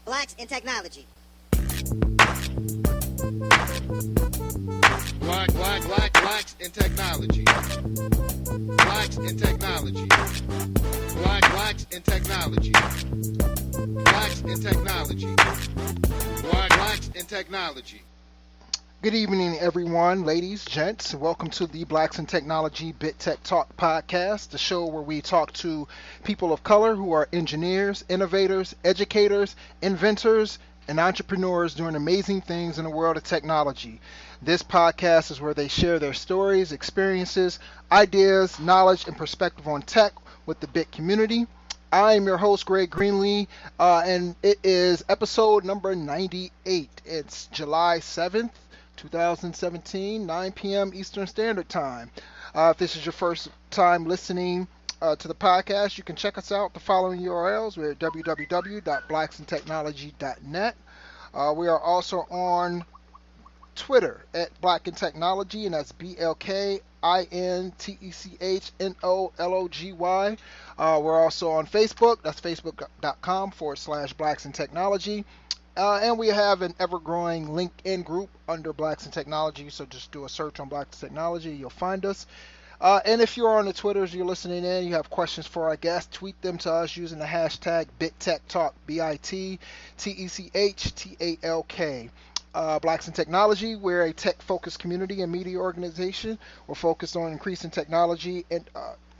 Blacks in Technology. Blacks in technology. Blacks in technology. Blacks in technology. Blacks in technology. Blacks in technology. Good evening, everyone, ladies, gents. Welcome to the Blacks in Technology Bit Tech Talk podcast, the show where we talk to people of color who are engineers, innovators, educators, inventors, and entrepreneurs doing amazing things in the world of technology. This podcast is where they share their stories, experiences, ideas, knowledge, and perspective on tech with the Bit community. I am your host, Greg Greenlee, and it is episode number 98. It's July 7th. 2017, 9 p.m. Eastern Standard Time. If this is your first time listening to the podcast, you can check us out at the following URLs. We're at www.blacksintechnology.net. We are also on Twitter at Black in Technology, and that's BLKINTECHNOLOGY. We're also on Facebook. That's facebook.com/Blacks in Technology. And we have an ever-growing LinkedIn group under Blacks in Technology, so just do a search on Blacks in Technology, you'll find us. And if you're on the Twitters, you're listening in, you have questions for our guests, tweet them to us using the hashtag BitTechTalk, BITTECHTALK. Blacks in Technology, we're a tech-focused community and media organization. We're focused on increasing technology and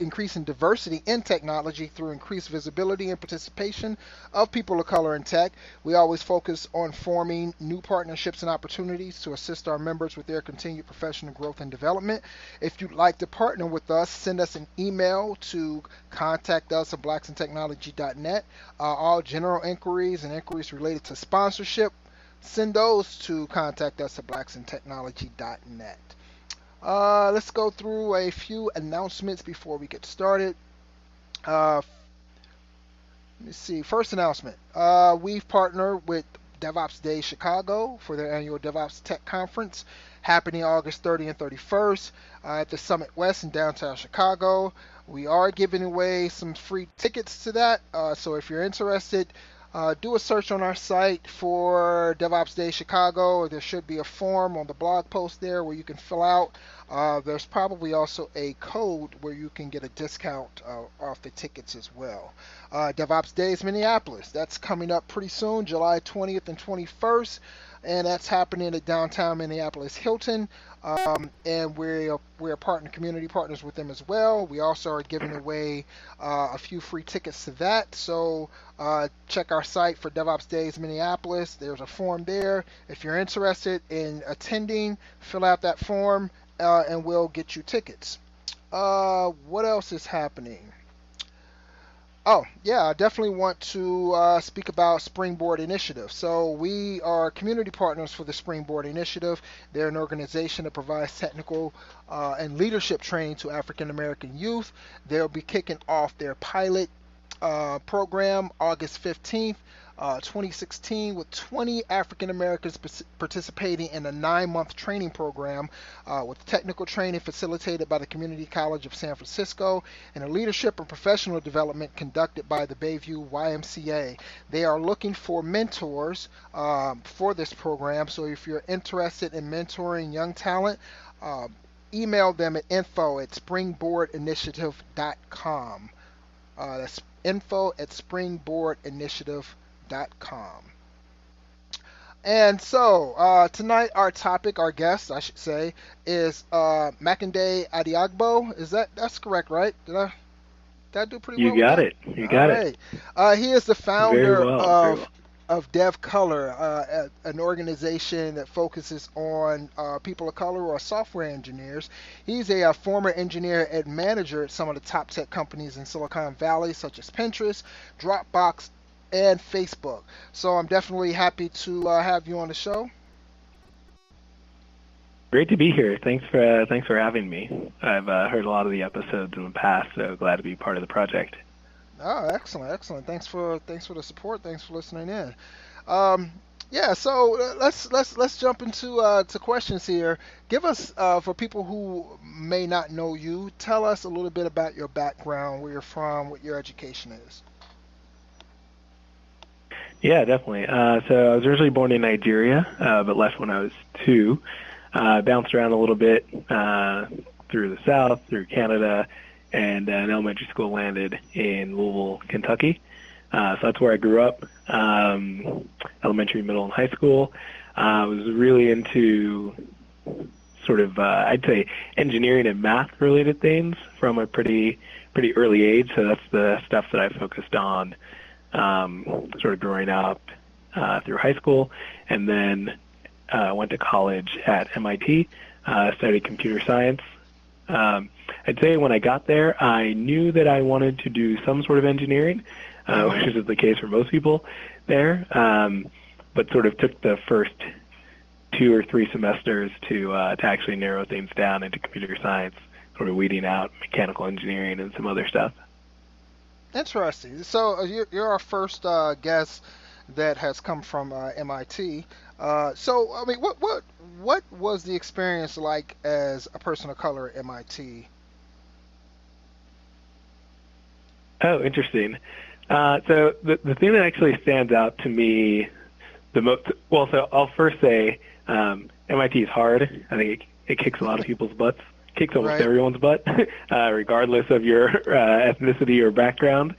increasing diversity in technology through increased visibility and participation of people of color in tech. We always focus on forming new partnerships and opportunities to assist our members with their continued professional growth and development. If you'd like to partner with us, send us an email to contact us at blacksintechnology.net. All general inquiries and inquiries related to sponsorship, send those to contact us at blacksintechnology.net. Let's go through a few announcements before we get started. Let me see. First announcement. We've partnered with DevOps Day Chicago for their annual DevOps Tech Conference happening August 30 and 31st at the Summit West in downtown Chicago. We are giving away some free tickets to that, so if you're interested, do a search on our site for DevOps Day Chicago. There should be a form on the blog post there where you can fill out. There's probably also a code where you can get a discount off the tickets as well. DevOps Days Minneapolis, that's coming up pretty soon, July 20th and 21st, and that's happening at downtown Minneapolis Hilton. And we're community partners with them as well. We also are giving away a few free tickets to that. So check our site for DevOps Days Minneapolis. There's a form there. If you're interested in attending, fill out that form and we'll get you tickets. What else is happening? Oh, yeah, I definitely want to speak about Springboard Initiative. So we are community partners for the Springboard Initiative. They're an organization that provides technical and leadership training to African American youth. They'll be kicking off their pilot program August 15th, 2016, with 20 African Americans participating in a 9-month training program with technical training facilitated by the Community College of San Francisco and a leadership and professional development conducted by the Bayview YMCA. They are looking for mentors for this program, so if you're interested in mentoring young talent, email them at info@springboardinitiative.com. That's info@springboardinitiative.com. And so tonight our topic, our guest, I should say, is Makinde Adeagbo. That's correct, right? Did I do pretty well? You got it. You got it. He is the founder Very well. of DevColor, an organization that focuses on people of color or software engineers. He's a former engineer and manager at some of the top tech companies in Silicon Valley, such as Pinterest, Dropbox, and Facebook. So I'm definitely happy to have you on the show. Great to be here. Thanks for having me. I've heard a lot of the episodes in the past, so glad to be part of the project. Oh, excellent. Thanks for the support. Thanks for listening in. Yeah, so let's jump into to questions here. Give us, for people who may not know you, tell us a little bit about your background, where you're from, what your education is. Yeah, definitely. So I was originally born in Nigeria, but left when I was 2. Bounced around a little bit through the South, through Canada, and in elementary school landed in Louisville, Kentucky. So that's where I grew up, elementary, middle, and high school. I was really into sort of, I'd say, engineering and math-related things from a pretty early age. So that's the stuff that I focused on sort of growing up through high school, and then went to college at MIT, studied computer science. I'd say when I got there, I knew that I wanted to do some sort of engineering, which is the case for most people there, but sort of took the first 2 or 3 semesters to actually narrow things down into computer science, sort of weeding out mechanical engineering and some other stuff. Interesting. So you're our first guest that has come from MIT. So I mean, what was the experience like as a person of color at MIT? Oh, interesting. So the thing that actually stands out to me the most, well, so I'll first say MIT is hard. I think it kicks a lot of people's butts, kicks almost Right. everyone's butt, regardless of your ethnicity or background.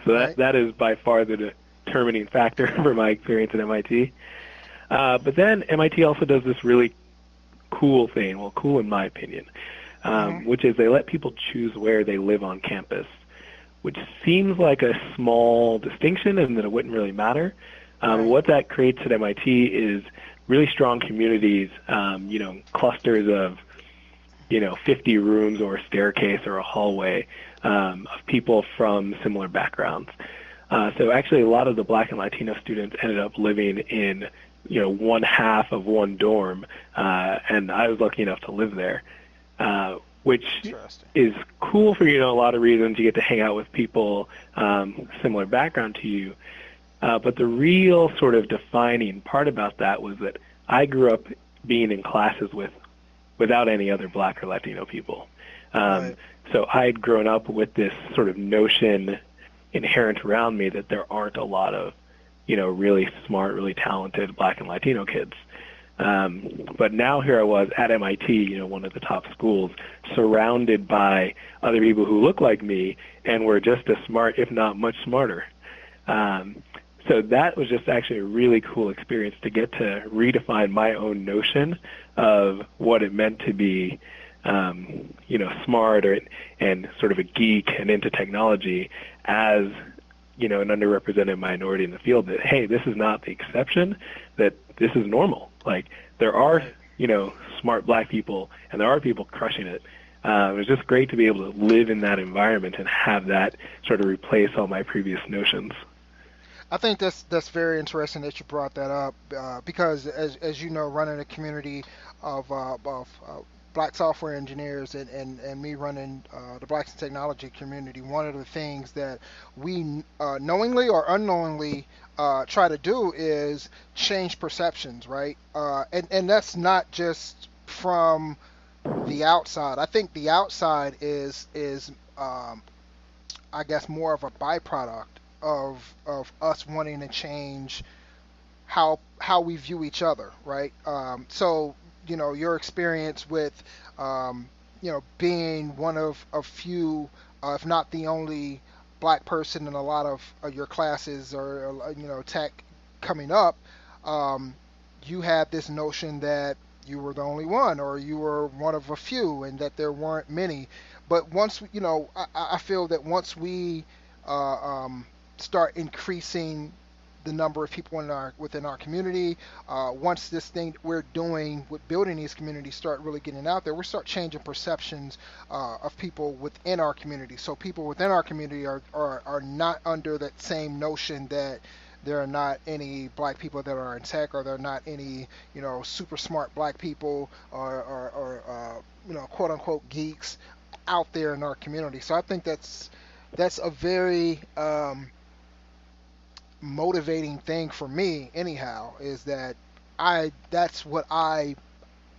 So Right. that is by far the determining factor for my experience at MIT. But then MIT also does this really cool thing, well, cool in my opinion, Hmm. which is they let people choose where they live on campus, which seems like a small distinction and that it wouldn't really matter. Right. What that creates at MIT is really strong communities, clusters of, 50 rooms or a staircase or a hallway of people from similar backgrounds. So actually a lot of the Black and Latino students ended up living in, one half of one dorm, and I was lucky enough to live there, which Interesting. is cool for, a lot of reasons. You get to hang out with people similar background to you. But the real sort of defining part about that was that I grew up being in classes without any other Black or Latino people. Right. So I'd grown up with this sort of notion inherent around me that there aren't a lot of, really smart, really talented Black and Latino kids. But now here I was at MIT, one of the top schools, surrounded by other people who look like me and were just as smart, if not much smarter. So that was just actually a really cool experience to get to redefine my own notion of what it meant to be, smart and sort of a geek and into technology as, an underrepresented minority in the field. That, hey, this is not the exception, that this is normal. Like, there are, smart Black people and there are people crushing it. It was just great to be able to live in that environment and have that sort of replace all my previous notions. I think that's very interesting that you brought that up because as you know, running a community of black software engineers and me running the Blacks in Technology community, one of the things that we knowingly or unknowingly try to do is change perceptions, right? And that's not just from the outside. I think the outside is I guess more of a byproduct of us wanting to change how we view each other, right? So your experience with being one of a few, if not the only black person in a lot of your classes or tech coming up, um, you had this notion that you were the only one or you were one of a few and that there weren't many. But once I feel that once we uh, um, start increasing the number of people within our community. Once this thing we're doing with building these communities start really getting out there, we start changing perceptions of people within our community. So people within our community are not under that same notion that there are not any black people that are in tech, or there are not any super smart black people or quote unquote geeks out there in our community. So I think that's a very motivating thing for me anyhow, is that I that's what I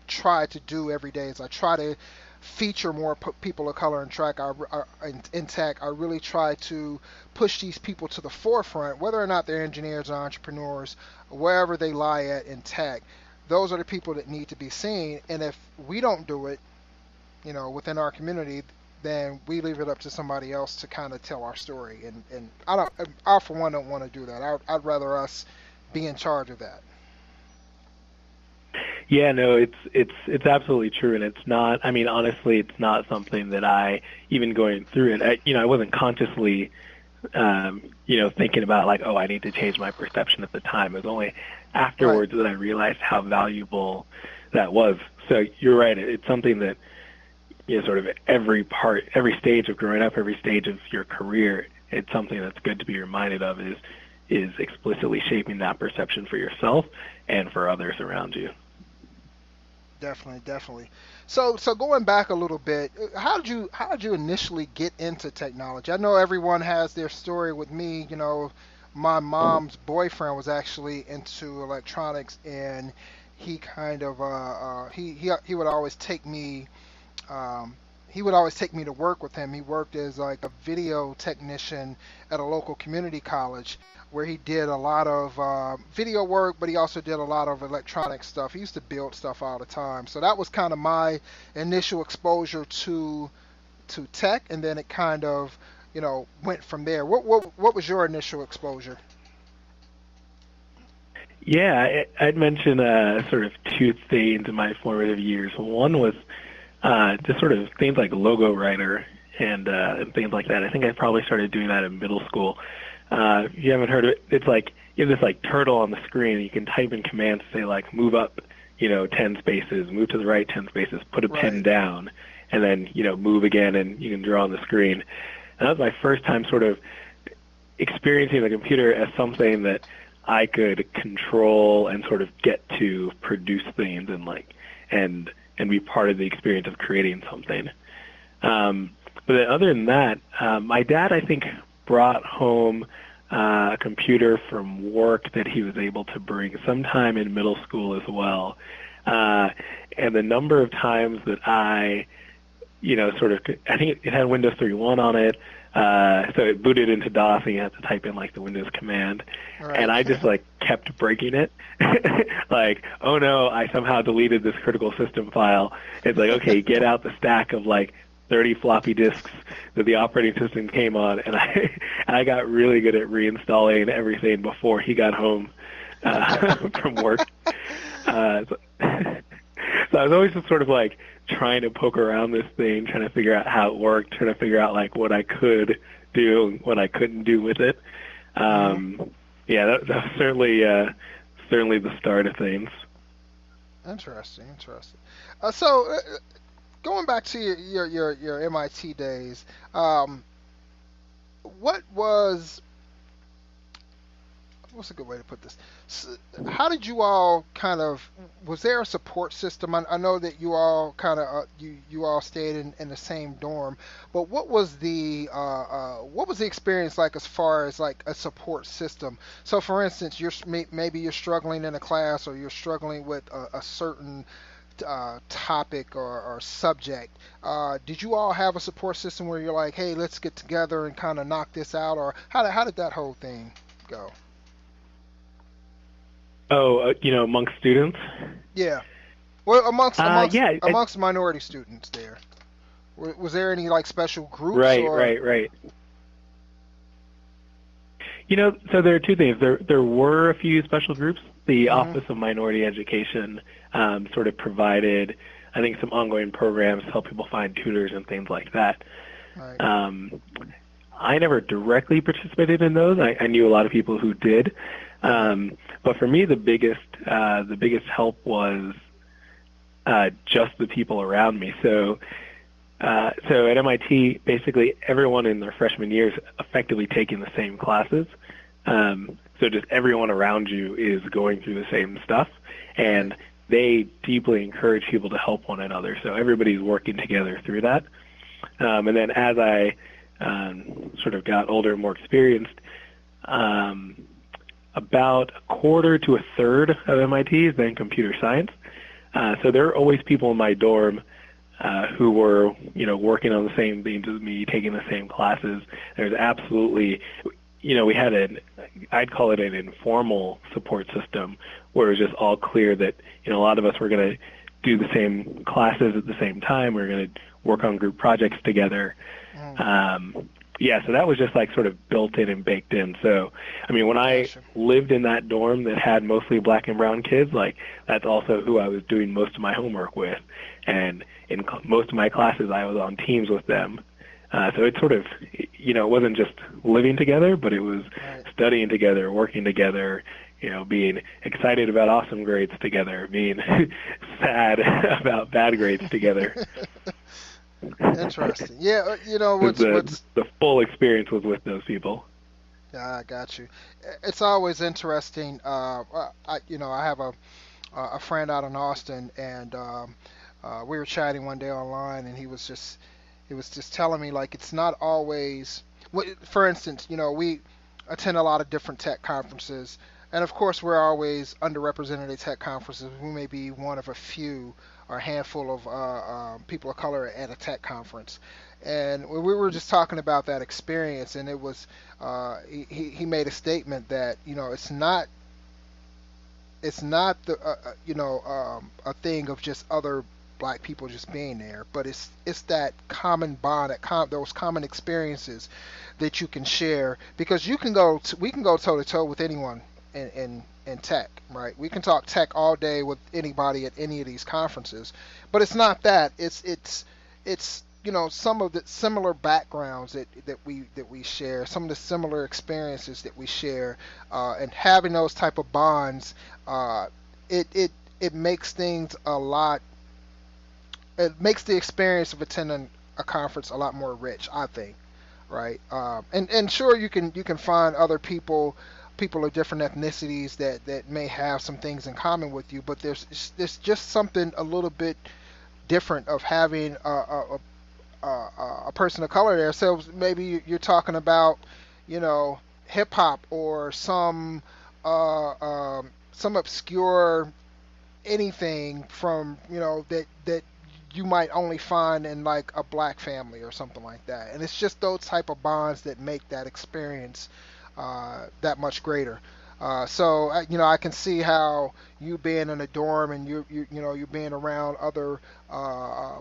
try to do every day, is I try to feature more people of color in in tech. I really try to push these people to the forefront, whether or not they're engineers or entrepreneurs, wherever they lie at in tech. Those are the people that need to be seen. And if we don't do it, within our community, then we leave it up to somebody else to kind of tell our story. And I for one don't want to do that. I'd rather us be in charge of that. Yeah, no, it's absolutely true, and it's not. I mean, honestly, it's not something that I even going through it. I wasn't consciously, thinking about like, oh, I need to change my perception at the time. It was only afterwards that I realized how valuable that was. So you're right. It's something that sort of every stage of growing up, every stage of your career, it's something that's good to be reminded of is explicitly shaping that perception for yourself and for others around you. Definitely. So going back a little bit, how did you initially get into technology? I know everyone has their story. With me, my mom's boyfriend was actually into electronics, and he kind of he would always take me to work with him. He worked as like a video technician at a local community college where he did a lot of video work, but he also did a lot of electronic stuff. He used to build stuff all the time. So that was kind of my initial exposure to tech, and then it kind of went from there. What was your initial exposure? Yeah, I'd mention sort of two things in my formative years. One was just sort of things like logo writer and things like that. I think I probably started doing that in middle school. If you haven't heard of it, it's like you have this like turtle on the screen, and you can type in commands to say like move up, 10 spaces, move to the right 10 spaces, put a pen down, and then move again, and you can draw on the screen. And that was my first time sort of experiencing the computer as something that I could control and sort of get to produce things and be part of the experience of creating something. But then other than that, my dad, I think, brought home a computer from work that he was able to bring sometime in middle school as well. And the number of times that I think it had Windows 3.1 on it, so it booted into DOS, and you had to type in like the Windows command, and I just like kept breaking it, like, oh no, I somehow deleted this critical system file. It's like, okay, get out the stack of like 30 floppy disks that the operating system came on, and I got really good at reinstalling everything before he got home from work. So I was always just sort of like trying to poke around this thing, trying to figure out how it worked, trying to figure out like what I could do and what I couldn't do with it. Yeah, that was certainly the start of things. Interesting. So going back to your MIT days, what's a good way to put this? How did you all was there a support system? I know that you all you all stayed in the same dorm, but what was the experience like as far as like a support system? So for instance, maybe you're struggling in a class, or you're struggling with a certain topic or subject. Did you all have a support system where you're like, hey, let's get together and kind of knock this out, or how did that whole thing go? Oh, amongst students? Yeah. Well, amongst minority students there. Was there any like special groups? Right. So there are two things. There were a few special groups. The Office of Minority Education sort of provided, I think, some ongoing programs to help people find tutors and things like that. Right. I never directly participated in those. I knew a lot of people who did. But for me, the biggest help was just the people around me. So at MIT, basically everyone in their freshman year is effectively taking the same classes. So just everyone around you is going through the same stuff, and they deeply encourage people to help one another. So everybody's working together through that. And then as I sort of got older and more experienced, about a quarter to a third of MIT is then computer science. So there are always people in my dorm who were, working on the same themes as me, taking the same classes. There's absolutely, we had I'd call it an informal support system where it was just all clear that, a lot of us were going to do the same classes at the same time. We were going to work on group projects together. So that was just like sort of built in and baked in. So, when I lived in that dorm that had mostly black and brown kids, like that's also who I was doing most of my homework with. And in most of my classes, I was on teams with them. So it sort of, it wasn't just living together, but it was studying together, working together, being excited about awesome grades together, being sad about bad grades together. Interesting. Yeah, the full experience was with those people. Yeah, I got you. It's always interesting. I have a friend out in Austin, and we were chatting one day online, and he was just telling me like it's not always. For instance, we attend a lot of different tech conferences, and of course we're always underrepresented at tech conferences. We may be one of a few or a handful of people of color at a tech conference. And we were just talking about that experience, and it was he made a statement that it's not the a thing of just other black people just being there, but it's that common bond, those common experiences that you can share, because we can go toe to toe with anyone in tech, right? We can talk tech all day with anybody at any of these conferences, but it's not that. It's some of the similar backgrounds that we share, some of the similar experiences that we share, and having those type of bonds, it makes things a lot. It makes the experience of attending a conference a lot more rich, I think, right? And sure, you can find other people of different ethnicities that may have some things in common with you, but there's just something a little bit different of having a person of color there. So maybe you're talking about, hip hop or some obscure anything from that you might only find in like a black family or something like that. And it's just those type of bonds that make that experience that much greater. So I can see how you being in a dorm and you're being around other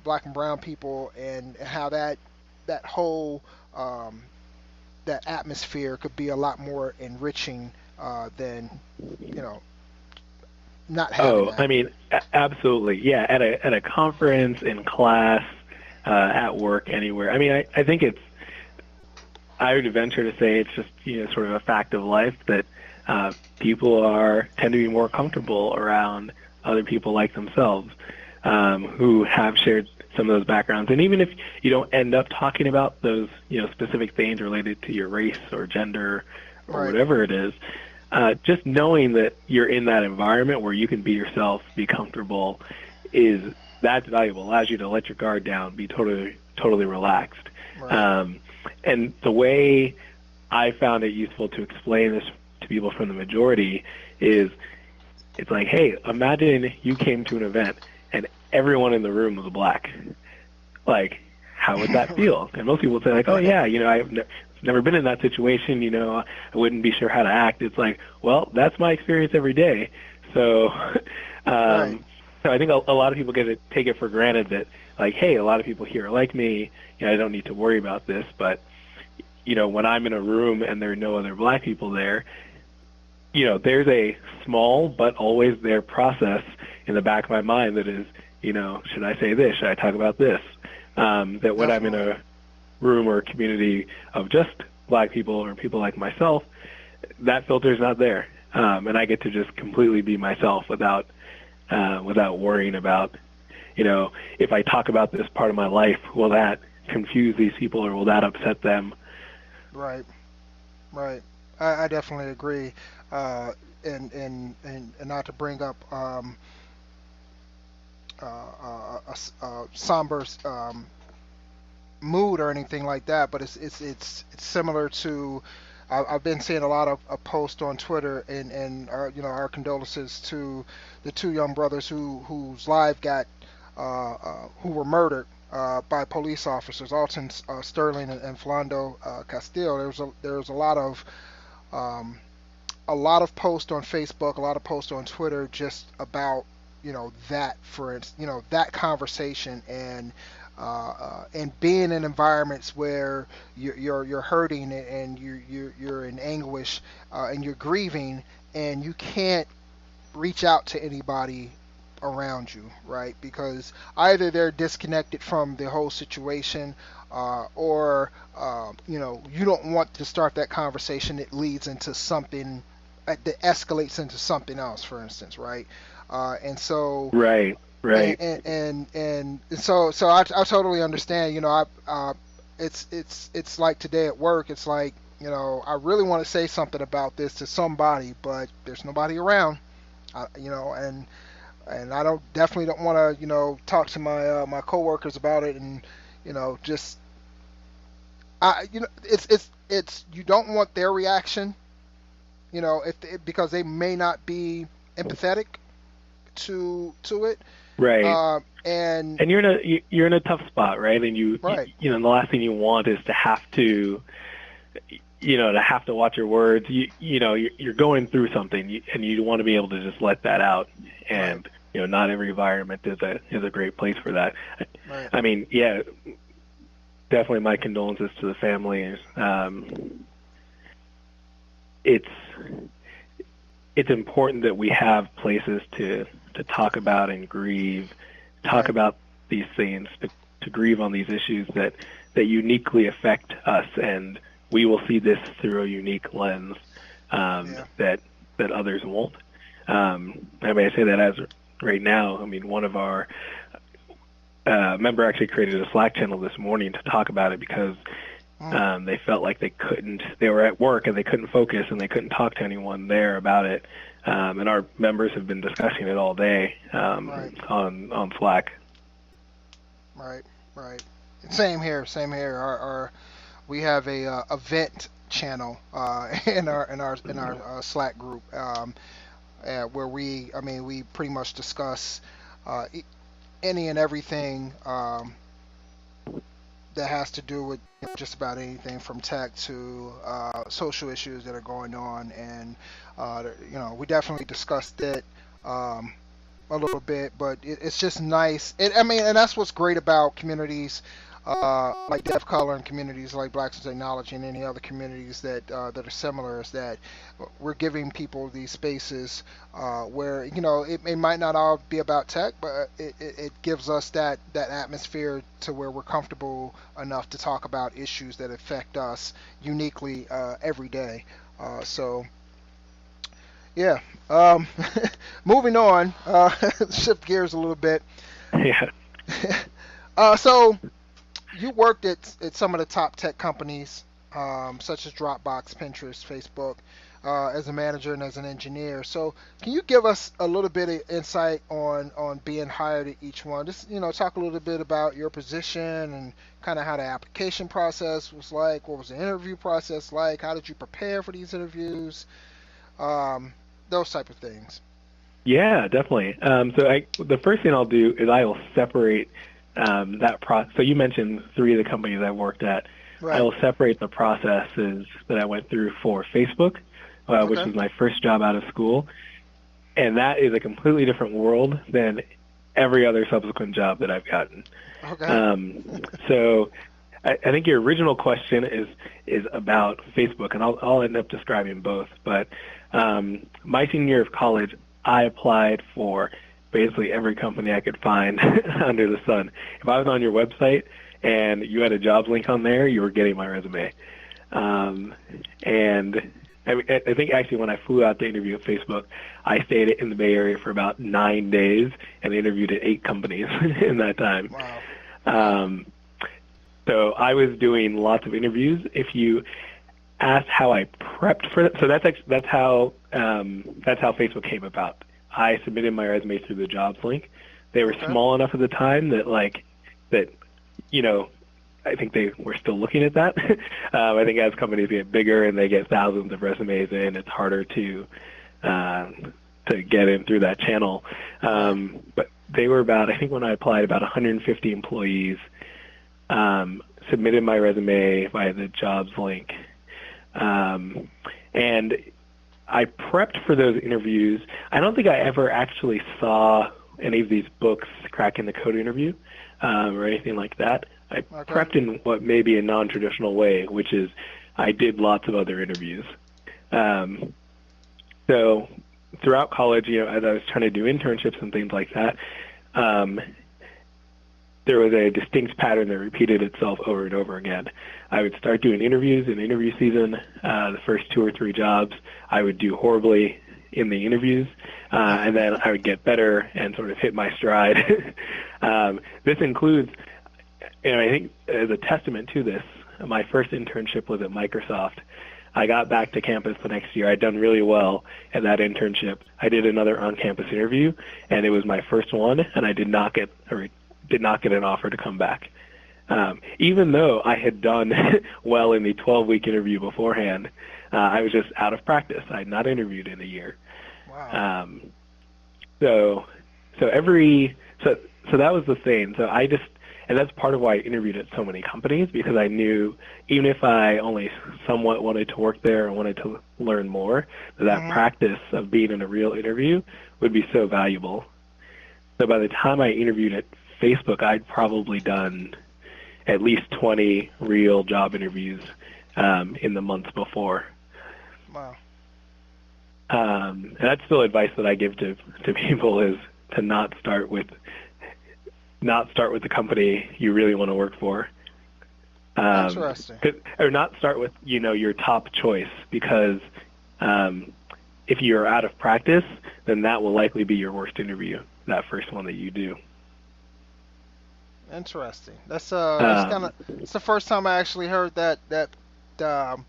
black and brown people, and how that whole that atmosphere could be a lot more enriching than not having that. Absolutely, yeah. At a conference, in class, at work, anywhere. I think I would venture to say it's just sort of a fact of life that people tend to be more comfortable around other people like themselves, who have shared some of those backgrounds. And even if you don't end up talking about those specific things related to your race or gender or whatever it is, just knowing that you're in that environment where you can be yourself, be comfortable, that's valuable. Allows you to let your guard down, be totally relaxed. Right. And the way I found it useful to explain this to people from the majority is, it's like, hey, imagine you came to an event and everyone in the room was black. Like, how would that feel? And most people would say, like, oh yeah, I've never been in that situation. I wouldn't be sure how to act. It's like, well, that's my experience every day. So, so I think a lot of people take it for granted that, like, hey, a lot of people here are like me. I don't need to worry about this. But when I'm in a room and there are no other black people there, there's a small but always there process in the back of my mind that is, should I say this? Should I talk about this? That when I'm in a room or a community of just black people or people like myself, that filter's not there. And I get to just completely be myself without worrying about, if I talk about this part of my life, will that confuse these people or will that upset them? Right. I definitely agree. And not to bring up a somber mood or anything like that, but it's similar to. I've been seeing a lot of posts on Twitter, and our condolences to the two young brothers whose life got who were murdered by police officers, Alton Sterling and Philando Castile. There was um, a lot of posts on Facebook, a lot of posts on Twitter, just about that, for instance, that conversation, and being in environments where you're hurting, and you're in anguish, and you're grieving, and you can't reach out to anybody around you, right? Because either they're disconnected from the whole situation, or you don't want to start that conversation that leads into something that escalates into something else, for instance, right? And so, Right. Right. and so I totally understand. It's like today at work. It's like, I really want to say something about this to somebody, but there's nobody around. And I definitely don't want to talk to my coworkers about it, and just it's you don't want their reaction, because they may not be empathetic to it. Right. And you're in a tough spot, right? And right. the last thing you want is to have to watch your words. You're going through something, and you want to be able to just let that out. And not every environment is a great place for that. Right. I mean, yeah, definitely my condolences to the family. It's important that we have places to talk about and grieve, talk about these things, to grieve on these issues that uniquely affect us, and we will see this through a unique lens that others won't. I say that as right now. I mean, one of our member actually created a Slack channel this morning to talk about it, because they felt like they were at work and they couldn't focus and they couldn't talk to anyone there about it. And our members have been discussing it all day on Slack. Right. Same here. We have a event channel in our Slack group, where we pretty much discuss any and everything that has to do with just about anything from tech to social issues that are going on, and we definitely discussed it a little bit, but it's just nice. And that's what's great about communities like Deaf Color, and communities like Blacks in Technology, and any other communities that are similar, is that we're giving people these spaces where it might not all be about tech, but it gives us that atmosphere to where we're comfortable enough to talk about issues that affect us uniquely every day. So yeah, moving on, shift gears a little bit. Yeah. So you worked at some of the top tech companies, such as Dropbox, Pinterest, Facebook, as a manager and as an engineer. So can you give us a little bit of insight on being hired at each one? Just talk a little bit about your position, and kind of how the application process was like. What was the interview process like? How did you prepare for these interviews? Those type of things. Yeah, definitely. So the first thing I'll do is I will separate that process. So you mentioned 3 of the companies I worked at. Right. I will separate the processes that I went through for Facebook, which was my first job out of school. And that is a completely different world than every other subsequent job that I've gotten. Okay. So I think your original question is about Facebook, and I'll end up describing both. But my senior year of college, I applied for basically every company I could find under the sun. If I was on your website and you had a jobs link on there, you were getting my resume. And I think actually when I flew out to interview at Facebook, I stayed in the Bay Area for about 9 days and interviewed at 8 companies in that time. Wow. So I was doing lots of interviews. If you asked how I prepped for it, so that's how Facebook came about. I submitted my resume through the jobs link. They were small enough at the time that I think they were still looking at that. I think as companies get bigger and they get thousands of resumes in, it's harder to get in through that channel. But they were about, I think when I applied, about 150 employees, submitted my resume via the jobs link. And I prepped for those interviews. I don't think I ever actually saw any of these books, Cracking the Code interview, or anything like that. I prepped in what may be a non-traditional way, which is I did lots of other interviews. So throughout college, as I was trying to do internships and things like that, there was a distinct pattern that repeated itself over and over again. I would start doing interviews in interview season. The first 2 or 3 jobs, I would do horribly in the interviews, and then I would get better and sort of hit my stride. This includes, I think as a testament to this, my first internship was at Microsoft. I got back to campus the next year. I'd done really well at that internship. I did another on-campus interview, and it was my first one, and I did not get an offer to come back. Even though I had done well in the 12-week interview beforehand, I was just out of practice. I had not interviewed in a year. Wow. So that was the thing. And that's part of why I interviewed at so many companies, because I knew even if I only somewhat wanted to work there and wanted to learn more, that practice of being in a real interview would be so valuable. So by the time I interviewed at Facebook, I'd probably done at least 20 real job interviews in the months before. Wow. And that's still advice that I give to people, is to not start with the company you really want to work for. Interesting. Or not start with your top choice, because if you're out of practice, then that will likely be your worst interview, that first one that you do. Interesting. That's it's the first time I actually heard that type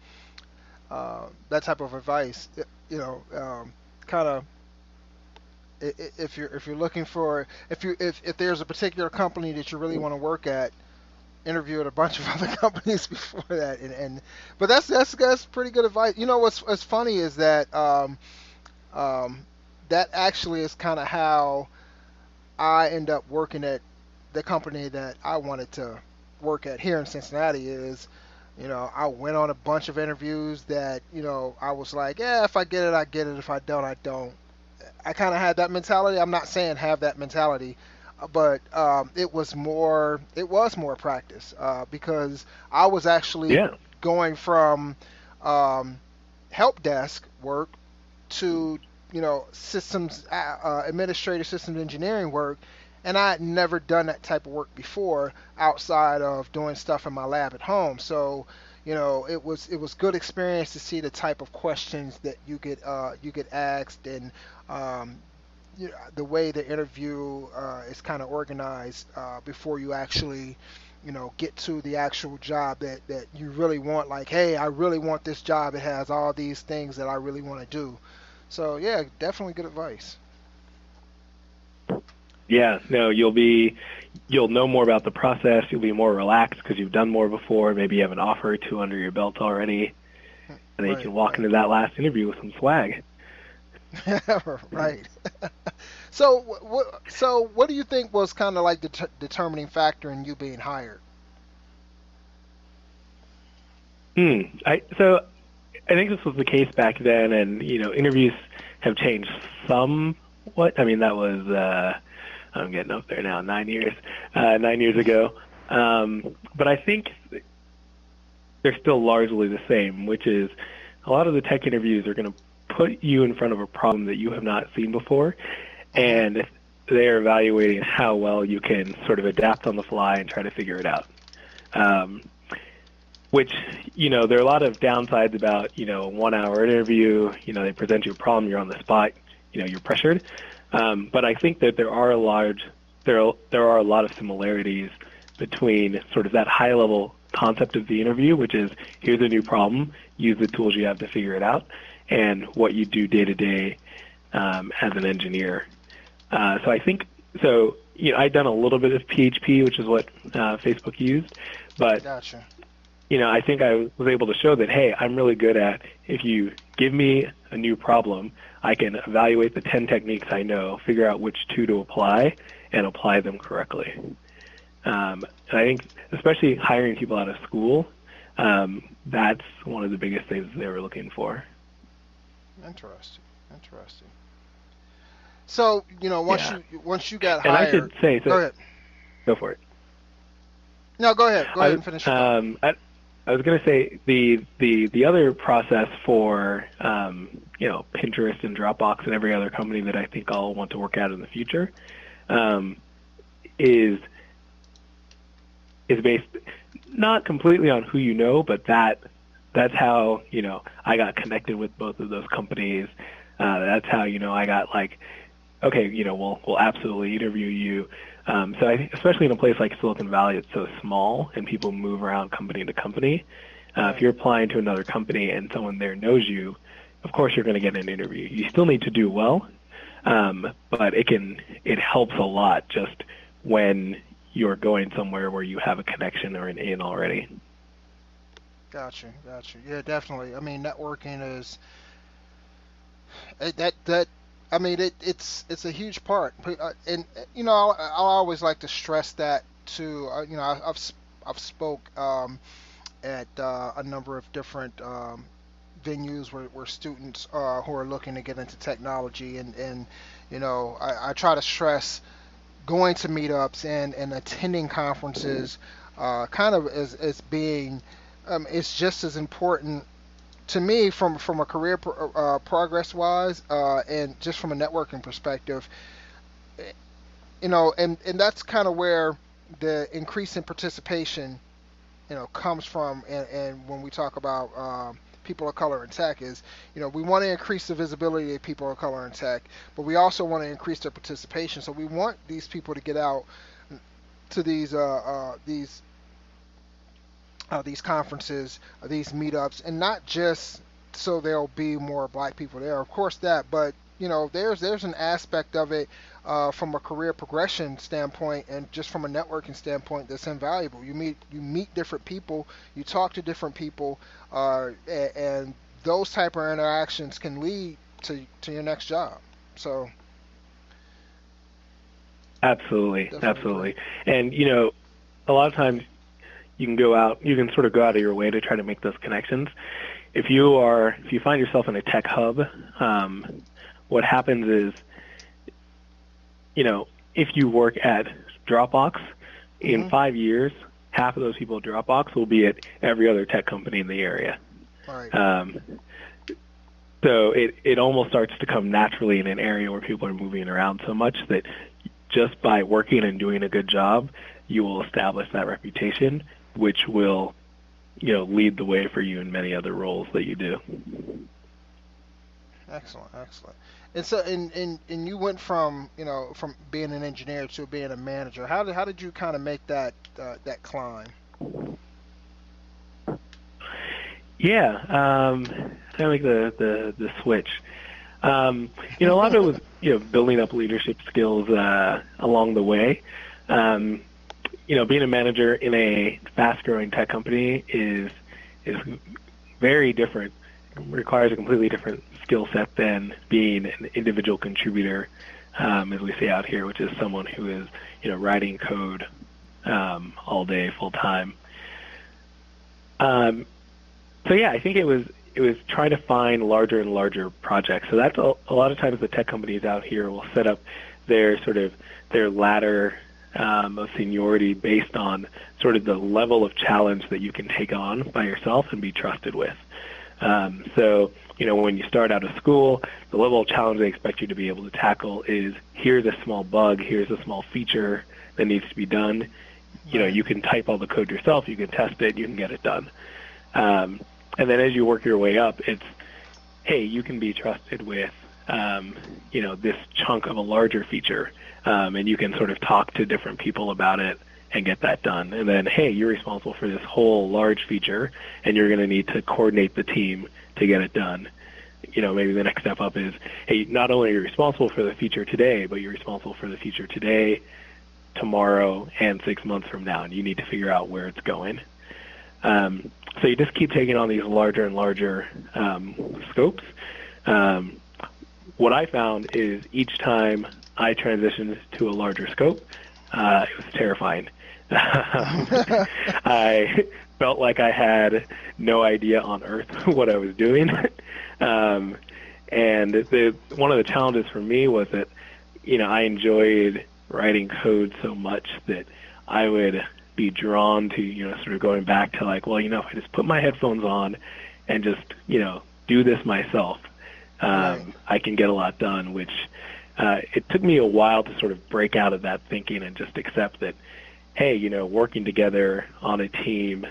of advice. Kind of. If you're looking for, if there's a particular company that you really want to work at, interview at a bunch of other companies before that, but that's pretty good advice. What's funny is that that actually is kind of how I end up working at the company that I wanted to work at here in Cincinnati. Is I went on a bunch of interviews that I was like, yeah, if I get it, I get it. If I don't, I don't. I kind of had that mentality. I'm not saying have that mentality, but it was more practice because I was actually going from help desk work to systems administrative systems engineering work, and I had never done that type of work before outside of doing stuff in my lab at home. So it was good experience to see the type of questions that you get asked, and the way the interview is kind of organized before you actually get to the actual job that you really want. Like, hey, I really want this job. It has all these things that I really want to do. So yeah, definitely good advice. Yeah, no, you'll know more about the process. You'll be more relaxed because you've done more before. Maybe you have an offer or 2 under your belt already, and then you can walk into that last interview with some swag. Right. So what do you think was kind of like the determining factor in you being hired? I think this was the case back then, and interviews have changed somewhat. I mean, that was I'm getting up there now, 9 years ago. But I think they're still largely the same, which is a lot of the tech interviews are going to put you in front of a problem that you have not seen before, and they're evaluating how well you can sort of adapt on the fly and try to figure it out. Which, there are a lot of downsides about, a 1-hour interview. They present you a problem, you're on the spot, you're pressured. But I think that there are a lot of similarities between sort of that high level concept of the interview, which is here's a new problem, use the tools you have to figure it out, and what you do day to day as an engineer. So I think I'd done a little bit of PHP, which is what Facebook used, but Gotcha. I think I was able to show that, hey, I'm really good at if you give me a new problem, I can evaluate the 10 techniques I know, figure out which 2 to apply, and apply them correctly. And I think, especially hiring people out of school, that's one of the biggest things they were looking for. Interesting. So, once you got and hired, I should say, go ahead. Go for it. No, go ahead. Go ahead and finish. I was going to say the other process for Pinterest and Dropbox and every other company that I think I'll want to work at in the future is based not completely on who you know, but that's how I got connected with both of those companies. That's how I got like, okay, we'll absolutely interview you. So I think, especially in a place like Silicon Valley, it's so small and people move around company to company. If you're applying to another company and someone there knows you, of course you're going to get an interview. You still need to do well, but it helps a lot just when you're going somewhere where you have a connection or an in already. Gotcha. Yeah, definitely. I mean, networking is that. I mean, it's a huge part, and I'll always like to stress that too. I've spoke at a number of different venues where students who are looking to get into technology, and I try to stress going to meetups and attending conferences, kind of as being it's just as important to me from a career progress wise, and just from a networking perspective, and that's kind of where the increase in participation, comes from. And when we talk about people of color in tech, is we want to increase the visibility of people of color in tech, but we also want to increase their participation. So we want these people to get out to these conferences, these meetups, and not just so there'll be more black people there, of course that, but there's an aspect of it from a career progression standpoint and just from a networking standpoint that's invaluable. You meet different people, you talk to different people, and those type of interactions can lead to your next job. So absolutely. And a lot of times you can sort of go out of your way to try to make those connections. If you find yourself in a tech hub, what happens is, if you work at Dropbox, in 5 years, half of those people at Dropbox will be at every other tech company in the area. Right. So it almost starts to come naturally in an area where people are moving around so much that just by working and doing a good job, you will establish that reputation, which will, lead the way for you in many other roles that you do. Excellent. And so, and you went from from being an engineer to being a manager. How did you kind of make that climb? Yeah, kind of make the switch. A lot of it was building up leadership skills along the way. Being a manager in a fast-growing tech company is very different. It requires a completely different skill set than being an individual contributor, as we say out here, which is someone who is writing code all day, full time. So yeah, I think it was trying to find larger and larger projects. So that's a lot of times the tech companies out here will set up their ladder of seniority based on sort of the level of challenge that you can take on by yourself and be trusted with. So when you start out of school, the level of challenge they expect you to be able to tackle is, here's a small bug, here's a small feature that needs to be done. You can type all the code yourself, you can test it, you can get it done. And then as you work your way up, it's, hey, you can be trusted with this chunk of a larger feature, and you can sort of talk to different people about it and get that done. And then, hey, you're responsible for this whole large feature, and you're going to need to coordinate the team to get it done. Maybe the next step up is, hey, not only are you responsible for the feature today, but you're responsible for the feature today, tomorrow, and 6 months from now, and you need to figure out where it's going. So you just keep taking on these larger and larger scopes. Um, what I found is each time I transitioned to a larger scope, it was terrifying. I felt like I had no idea on earth what I was doing. And one of the challenges for me was that, I enjoyed writing code so much that I would be drawn to, sort of going back to like, well, if I just put my headphones on and just, do this myself, Right. I can get a lot done, which it took me a while to sort of break out of that thinking and just accept that, hey, working together on a team,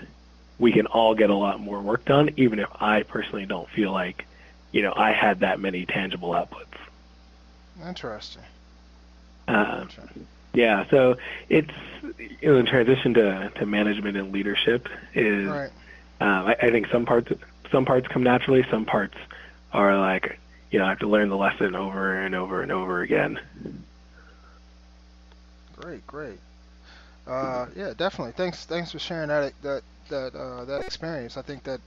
we can all get a lot more work done, even if I personally don't feel like, I had that many tangible outputs. Interesting. Yeah, so it's the transition to management and leadership is. Right. I think some parts come naturally. Some parts are like I have to learn the lesson over and over and over again. Great. Yeah, definitely. Thanks for sharing that experience. I think that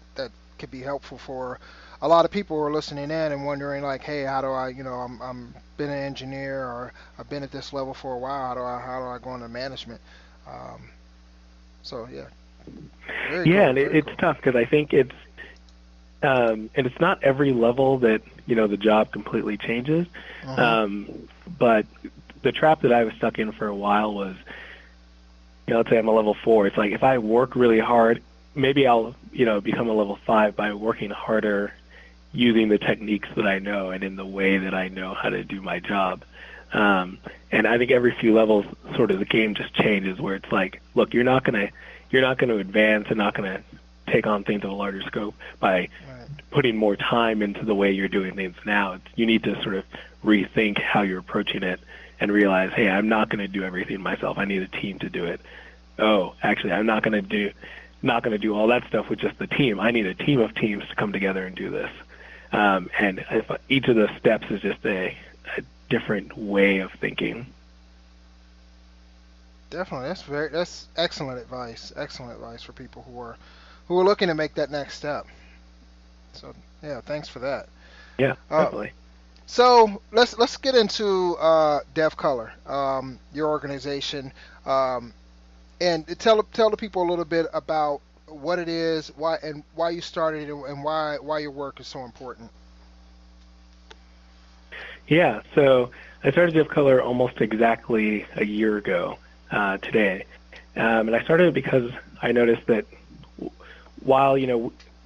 could be helpful for a lot of people who are listening in and wondering like, hey, how do I, I'm been an engineer or I've been at this level for a while. How do I go into management? Um, so yeah, very Yeah, cool. and Very it's cool. tough because I think and it's not every level that the job completely changes. Uh-huh. But the trap that I was stuck in for a while was, let's say I'm a level 4. It's like if I work really hard, maybe I'll become a level 5 by working harder, using the techniques that I know and in the way that I know how to do my job. And I think every few levels, sort of the game just changes where it's like, look, you're not gonna advance and not gonna take on things of a larger scope by Right. putting more time into the way you're doing things now. You need to sort of rethink how you're approaching it and realize, hey, I'm not going to do everything myself. I need a team to do it. Oh, actually, I'm not going to do all that stuff with just the team. I need a team of teams to come together and do this. And if each of the steps is just a different way of thinking. Definitely. That's excellent advice. Excellent advice for people who are looking to make that next step. So yeah, thanks for that. Yeah, Uh, definitely. So let's get into Dev Color, your organization, um, and tell the people a little bit about what it is, why you started it, and why your work is so important. Yeah, so I started Div Color almost exactly a year ago today. And I started it because I noticed that while,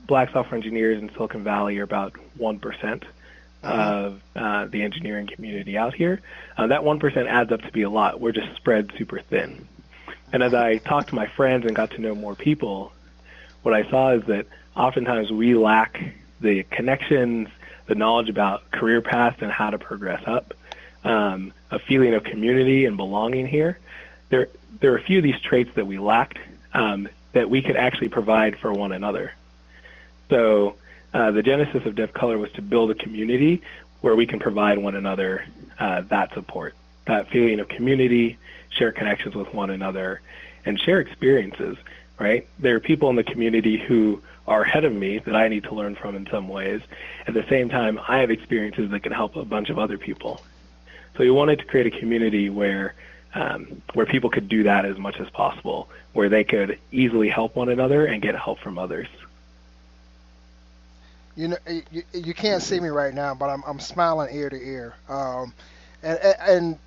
black software engineers in Silicon Valley are about 1% Uh-huh. of the engineering community out here, that 1% adds up to be a lot. We're just spread super thin. And as I talked to my friends and got to know more people, what I saw is that oftentimes we lack the connections, the knowledge about career paths and how to progress up, a feeling of community and belonging here. There are a few of these traits that we lacked that we could actually provide for one another. So the genesis of DevColor was to build a community where we can provide one another that support, that feeling of community, share connections with one another, and share experiences, right? There are people in the community who are ahead of me that I need to learn from in some ways. At the same time, I have experiences that can help a bunch of other people. So we wanted to create a community where people could do that as much as possible, where they could easily help one another and get help from others. You can't see me right now, but I'm smiling ear to ear. And and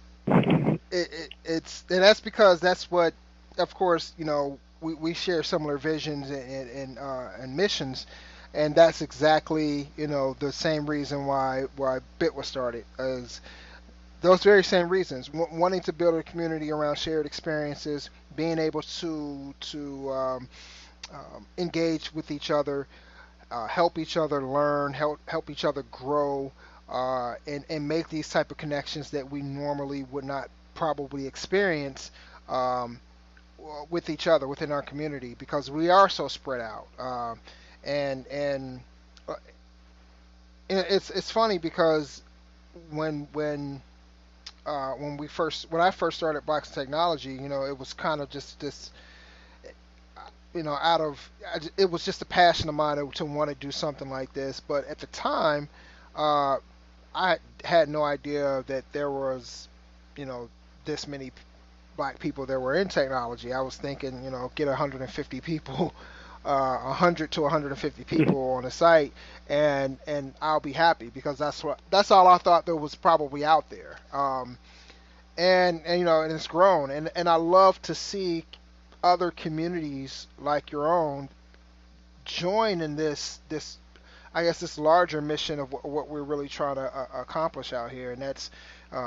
that's because that's what, of course, we share similar visions and missions, and that's exactly the same reason why Bit was started, as those very same reasons, wanting to build a community around shared experiences, being able to engage with each other, help each other learn, help each other grow, and make these type of connections that we normally would not probably experience um, with each other within our community, because we are so spread out. And uh, it's funny because when when when I first started Box Technology, it was kind of just this. out of it was just a passion of mine to want to do something like this. But at the time, uh, I had no idea that there was, this many black people that were in technology. I was thinking, get 150 people, 100 to 150 people on a site, and I'll be happy because that's all I thought there was probably out there. And it's grown, and I love to see other communities like your own join in this I guess this larger mission of what we're really trying to accomplish out here, and that's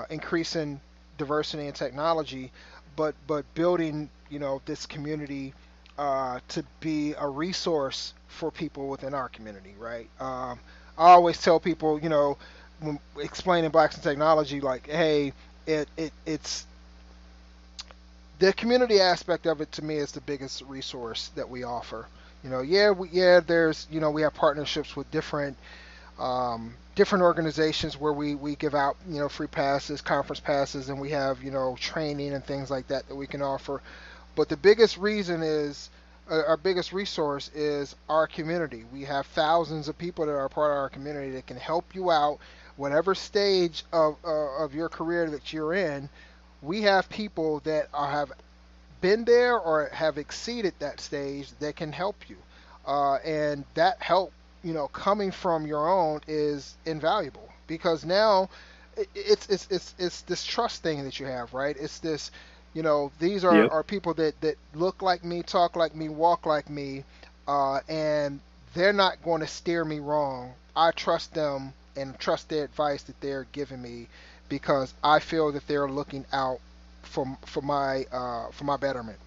increasing diversity in technology, but building this community to be a resource for people within our community, right? I always tell people, when explaining blacks in technology, like, hey, it's the community aspect of it to me is the biggest resource that we offer. There's we have partnerships with different organizations where we give out free passes, conference passes, and we have training and things like that we can offer. But the biggest reason is our biggest resource is our community. We have thousands of people that are part of our community that can help you out, whatever stage of your career that you're in. We have people that have been there or have exceeded that stage that can help you, and that help, coming from your own is invaluable because now it's this trust thing that you have, right? It's this, these are, Yep. are people that look like me, talk like me, walk like me, and they're not going to steer me wrong. I trust them and trust their advice that they're giving me because I feel that they're looking out for my betterment.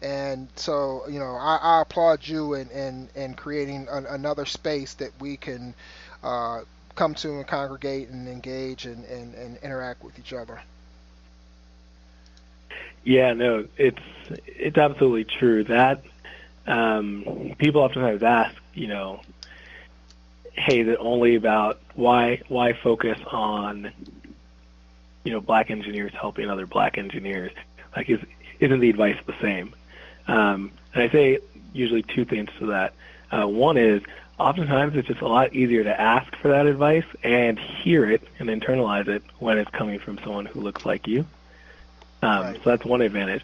And so, I applaud you in creating another space that we can come to and congregate and engage and interact with each other. Yeah, no, it's absolutely true that people oftentimes ask, hey, is it only about why focus on black engineers helping other black engineers? Like, isn't the advice the same? And I say usually two things to that. One is oftentimes it's just a lot easier to ask for that advice and hear it and internalize it when it's coming from someone who looks like you. Right. So that's one advantage.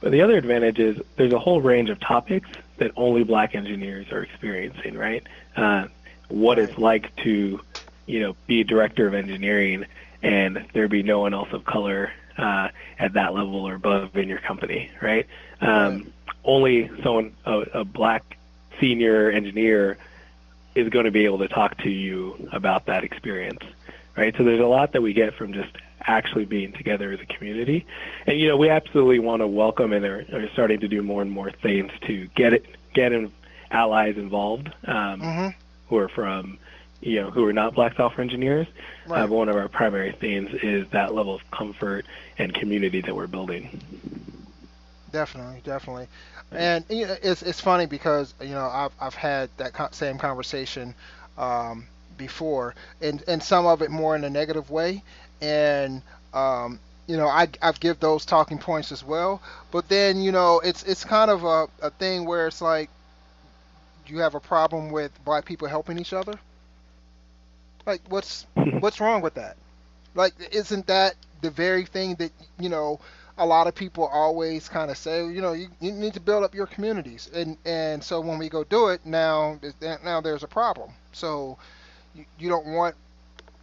But the other advantage is there's a whole range of topics that only black engineers are experiencing, right? What Right. it's like to, be a director of engineering and there be no one else of color at that level or above in your company, right? Right. Only someone, a black senior engineer, is going to be able to talk to you about that experience, right? So there's a lot that we get from just actually being together as a community, and we absolutely want to welcome and are starting to do more and more things to get allies involved Hmm. who are from who are not black software engineers. Right. But one of our primary themes is that level of comfort and community that we're building. Definitely, definitely. And it's funny because I've had that same conversation before, and some of it more in a negative way, and I've give those talking points as well. But then it's kind of a thing where it's like, do you have a problem with black people helping each other? Like, what's wrong with that? Like, isn't that the very thing that a lot of people always kind of say? You need to build up your communities, and so when we go do it now, there's a problem. So you don't want.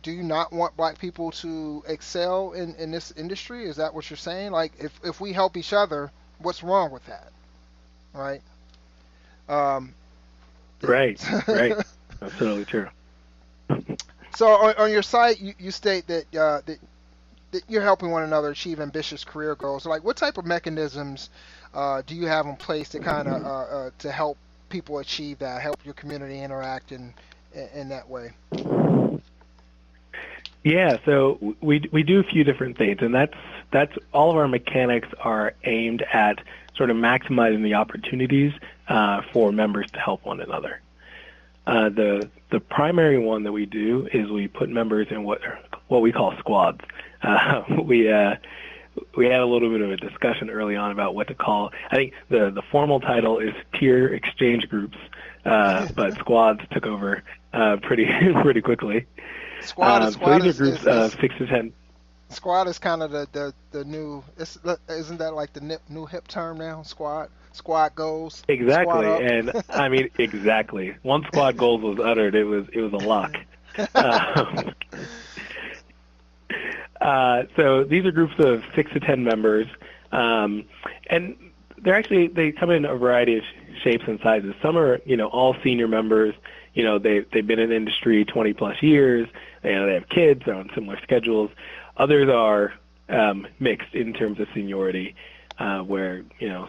Do you not want black people to excel in this industry? Is that what you're saying? Like, if we help each other, what's wrong with that, right? Um, Right, right. That's totally true. so on your site, you state that you're helping one another achieve ambitious career goals. Like, what type of mechanisms do you have in place to kind of to help people achieve that, help your community interact in that way? Yeah, so we do a few different things, and that's all of our mechanics are aimed at sort of maximizing the opportunities for members to help one another. The primary one that we do is we put members in what we call squads. we had a little bit of a discussion early on about what to call. I think the formal title is peer exchange groups, but squads took over pretty pretty quickly. Squad So these are is, groups of 6 to 10. squad is kind of the new. Isn't that like the new hip term now? Squad goals, squad Exactly, up. and I mean exactly. Once squad goals was uttered, it was a lock. Um, so these are groups of 6 to 10 members, and they come in a variety of shapes and sizes. Some are all senior members. They've been in the industry 20 plus years. They have kids. They're on similar schedules. Others are mixed in terms of seniority, where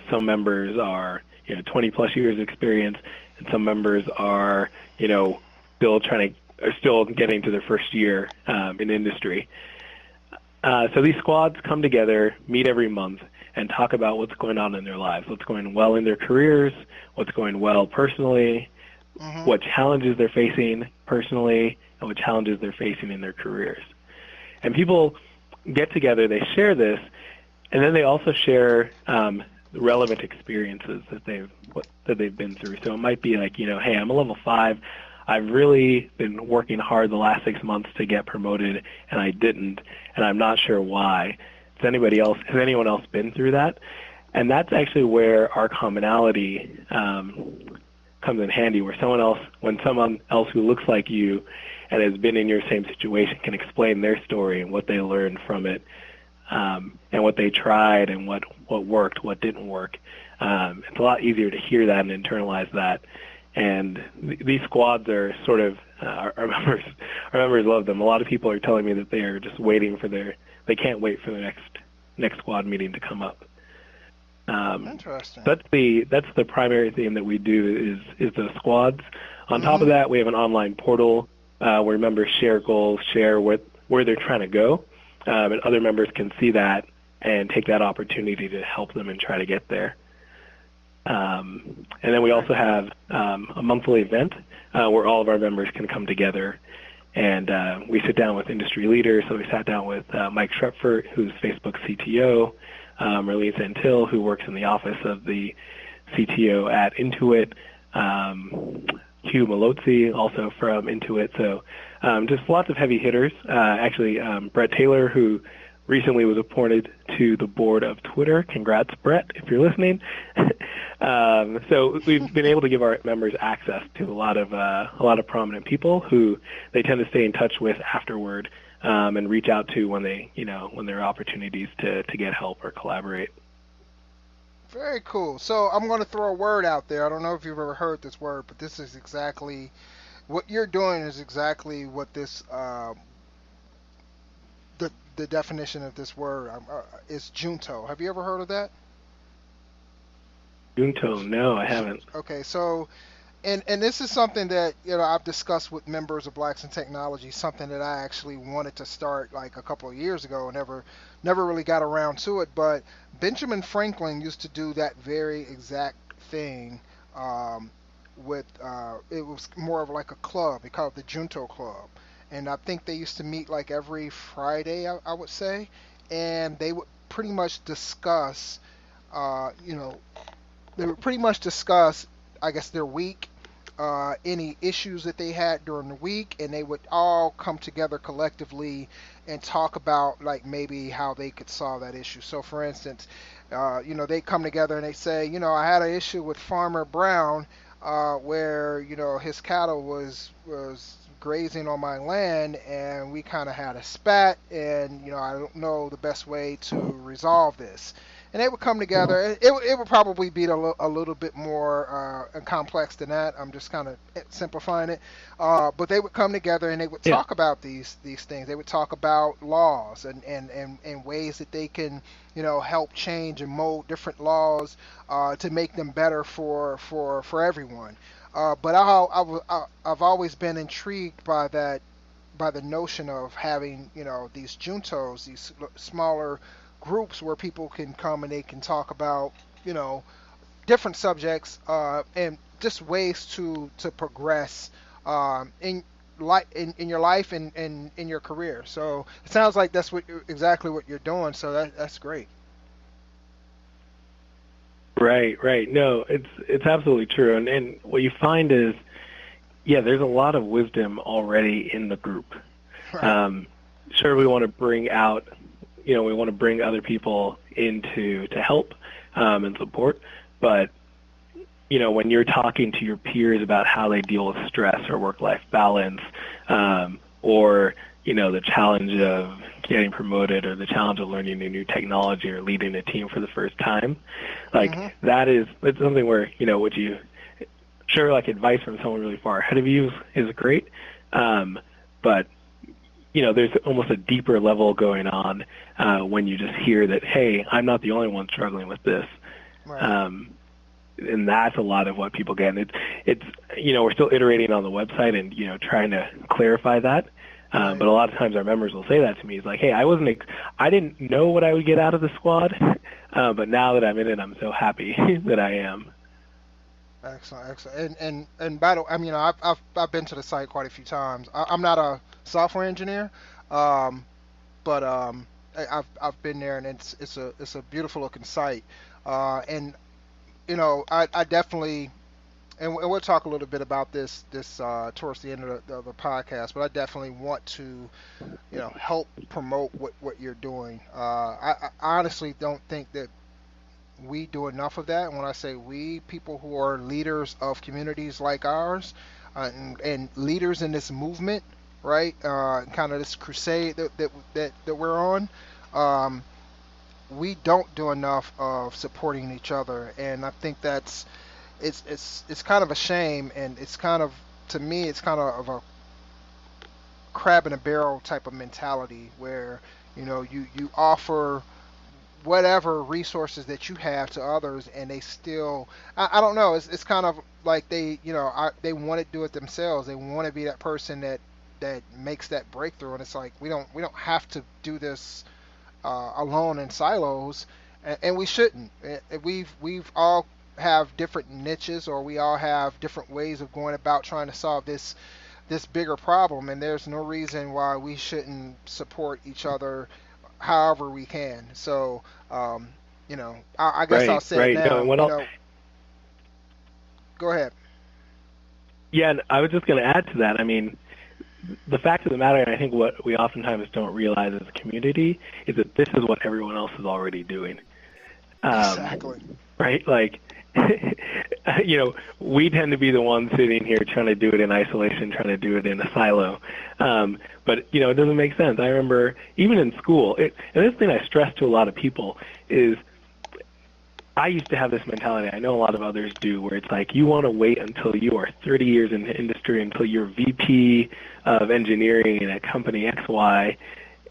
some members are 20 plus years of experience, and some members are still getting to their first year in industry. So these squads come together, meet every month, and talk about what's going on in their lives, what's going well in their careers, what's going well personally, what challenges they're facing personally, and what challenges they're facing in their careers. And people get together, they share this, and then they also share relevant experiences that they've been through. So it might be like, hey, I'm a level 5. I've really been working hard the last 6 months to get promoted, and I didn't, and I'm not sure why. Has anyone else been through that? And that's actually where our commonality comes in handy, when someone else who looks like you and has been in your same situation can explain their story and what they learned from it, and what they tried and what worked, what didn't work. It's a lot easier to hear that and internalize that. And these squads are sort of our members love them. A lot of people are telling me that they are just they can't wait for the next squad meeting to come up. Interesting. That's the primary thing that we do is those squads. On top of that, we have an online portal where members share goals, share where they're trying to go, and other members can see that and take that opportunity to help them and try to get there. And then we also have a monthly event where all of our members can come together, and we sit down with industry leaders. So we sat down with Mike Shrepford, who's Facebook's CTO, Marlene Santil, who works in the office of the CTO at Intuit, Hugh Malozzi, also from Intuit. So just lots of heavy hitters. Actually, Brett Taylor, who recently was appointed to the board of Twitter. Congrats, Brett, if you're listening. So we've been able to give our members access to a lot of prominent people who they tend to stay in touch with afterward, and reach out to when there are opportunities to get help or collaborate. Very cool. So I'm going to throw a word out there. I don't know if you've ever heard this word, but this is exactly what you're doing. Is exactly what this the definition of this word is Junto. Have you ever heard of that? Junto, no, I haven't. Okay, so and this is something that I've discussed with members of Blacks in Technology, something that I actually wanted to start like a couple of years ago and never really got around to it. But Benjamin Franklin used to do that very exact thing with it was more of like a club. He called it the Junto Club, and I think they used to meet like every Friday, I would say, and they would pretty much discuss, I guess, their week, any issues that they had during the week, and they would all come together collectively and talk about like maybe how they could solve that issue. So, for instance, they come together and they say, I had an issue with Farmer Brown, where his cattle was grazing on my land, and we kind of had a spat, and I don't know the best way to resolve this. And they would come together. It would probably be a little bit more complex than that. I'm just kind of simplifying it. But they would come together and they would talk about these things. They would talk about laws and ways that they can help change and mold different laws to make them better for everyone. But I've always been intrigued by the notion of having these juntos, these smaller groups where people can come and they can talk about different subjects and just ways to progress. And in your life and in your career. So it sounds like that's exactly what you're doing. So that's great. Right, right. No, it's absolutely true. And what you find is, yeah, there's a lot of wisdom already in the group. Right. Sure, we want to bring out, we want to bring other people into to help and support, but when you're talking to your peers about how they deal with stress or work-life balance, or the challenge of getting promoted or the challenge of learning a new technology or leading a team for the first time, like Mm-hmm. it's something where what you sure, like, advice from someone really far ahead of you is great, but there's almost a deeper level going on when you just hear that, hey, I'm not the only one struggling with this. Right. And that's a lot of what people get. And it's we're still iterating on the website and trying to clarify that. Right. But a lot of times our members will say that to me. It's like, hey, I didn't know what I would get out of the squad, but now that I'm in it, I'm so happy that I am. Excellent, excellent. And by the way, I mean, I've been to the site quite a few times. I'm not a software engineer, um, but I've been there, and it's a beautiful looking site. And I definitely, and we'll talk a little bit about this towards the end of the podcast, but I definitely want to help promote what you're doing. I honestly don't think that we do enough of that. And when I say we, people who are leaders of communities like ours, and leaders in this movement, right? Kind of this crusade that we're on. Um, we don't do enough of supporting each other, and I think it's kind of a shame, and it's kind of, to me, it's kind of a crab in a barrel type of mentality where you offer whatever resources that you have to others, and they still, I don't know, it's kind of like they want to do it themselves. They want to be that person that makes that breakthrough, and it's like we don't have to do this alone in silos, and we shouldn't. We've all have different niches, or we all have different ways of going about trying to solve this bigger problem, and there's no reason why we shouldn't support each other however we can. So, I guess I'll Right, say it right. No, and now. what else? Go ahead. Yeah, and I was just going to add to that. I mean, the fact of the matter, and I think what we oftentimes don't realize as a community, is that this is what everyone else is already doing. Exactly. Right? Like, we tend to be the ones sitting here trying to do it in isolation, trying to do it in a silo. But, it doesn't make sense. I remember even in school, and this thing I stress to a lot of people is I used to have this mentality, I know a lot of others do, where it's like you want to wait until you are 30 years in the industry, until you're VP of engineering in a company XY,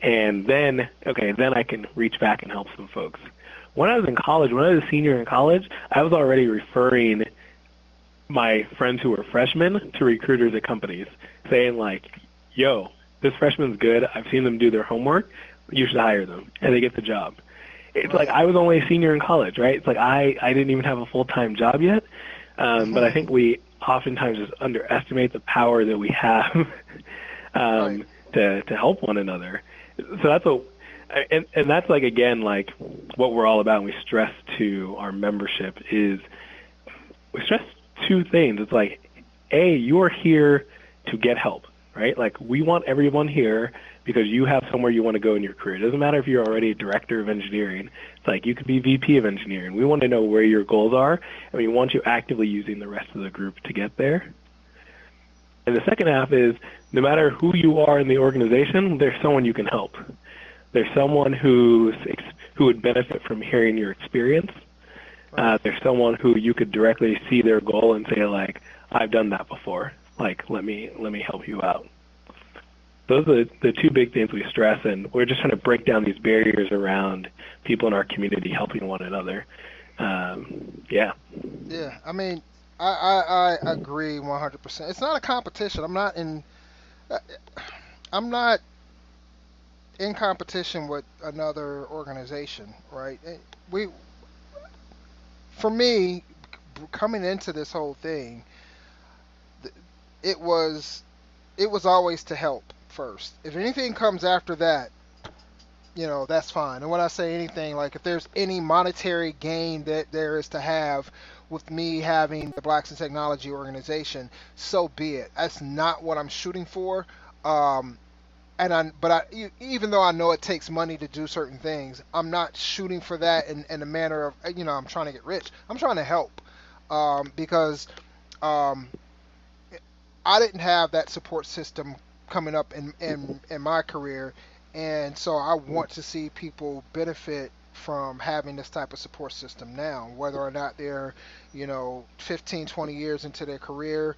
and then I can reach back and help some folks. When I was in college, when I was a senior in college, I was already referring my friends who were freshmen to recruiters at companies, saying like, yo, this freshman's good. I've seen them do their homework. You should hire them. And they get the job. It's like I was only a senior in college, right? It's like I didn't even have a full-time job yet. But I think we oftentimes just underestimate the power that we have Right. to help one another. So that's and that's like, again, like what we're all about. And we stress to our membership is we stress two things. It's like, A, you are here to get help, right? Like we want everyone here because you have somewhere you want to go in your career. It doesn't matter if you're already a director of engineering. It's like you could be VP of engineering. We want to know where your goals are, and we want you actively using the rest of the group to get there. And the second half is no matter who you are in the organization, there's someone you can help. There's someone who would benefit from hearing your experience. There's someone who you could directly see their goal and say, like, I've done that before. Like, let me help you out. Those are the two big things we stress, and we're just trying to break down these barriers around people in our community helping one another. Yeah. Yeah. I mean, I agree 100%. It's not a competition. Uh, I'm not in competition with another organization, right? We, for me, coming into this whole thing, it was it was always to help first. If anything comes after that, that's fine. And when I say anything, like if there's any monetary gain that there is to have with me having the Blacks in Technology organization, so be it. That's not what I'm shooting for. Um, even though I know it takes money to do certain things, I'm not shooting for that in a manner of, I'm trying to get rich. I'm trying to help, because um, I didn't have that support system coming up in my career, and so I want to see people benefit from having this type of support system now, whether or not they're 15, 20 years into their career,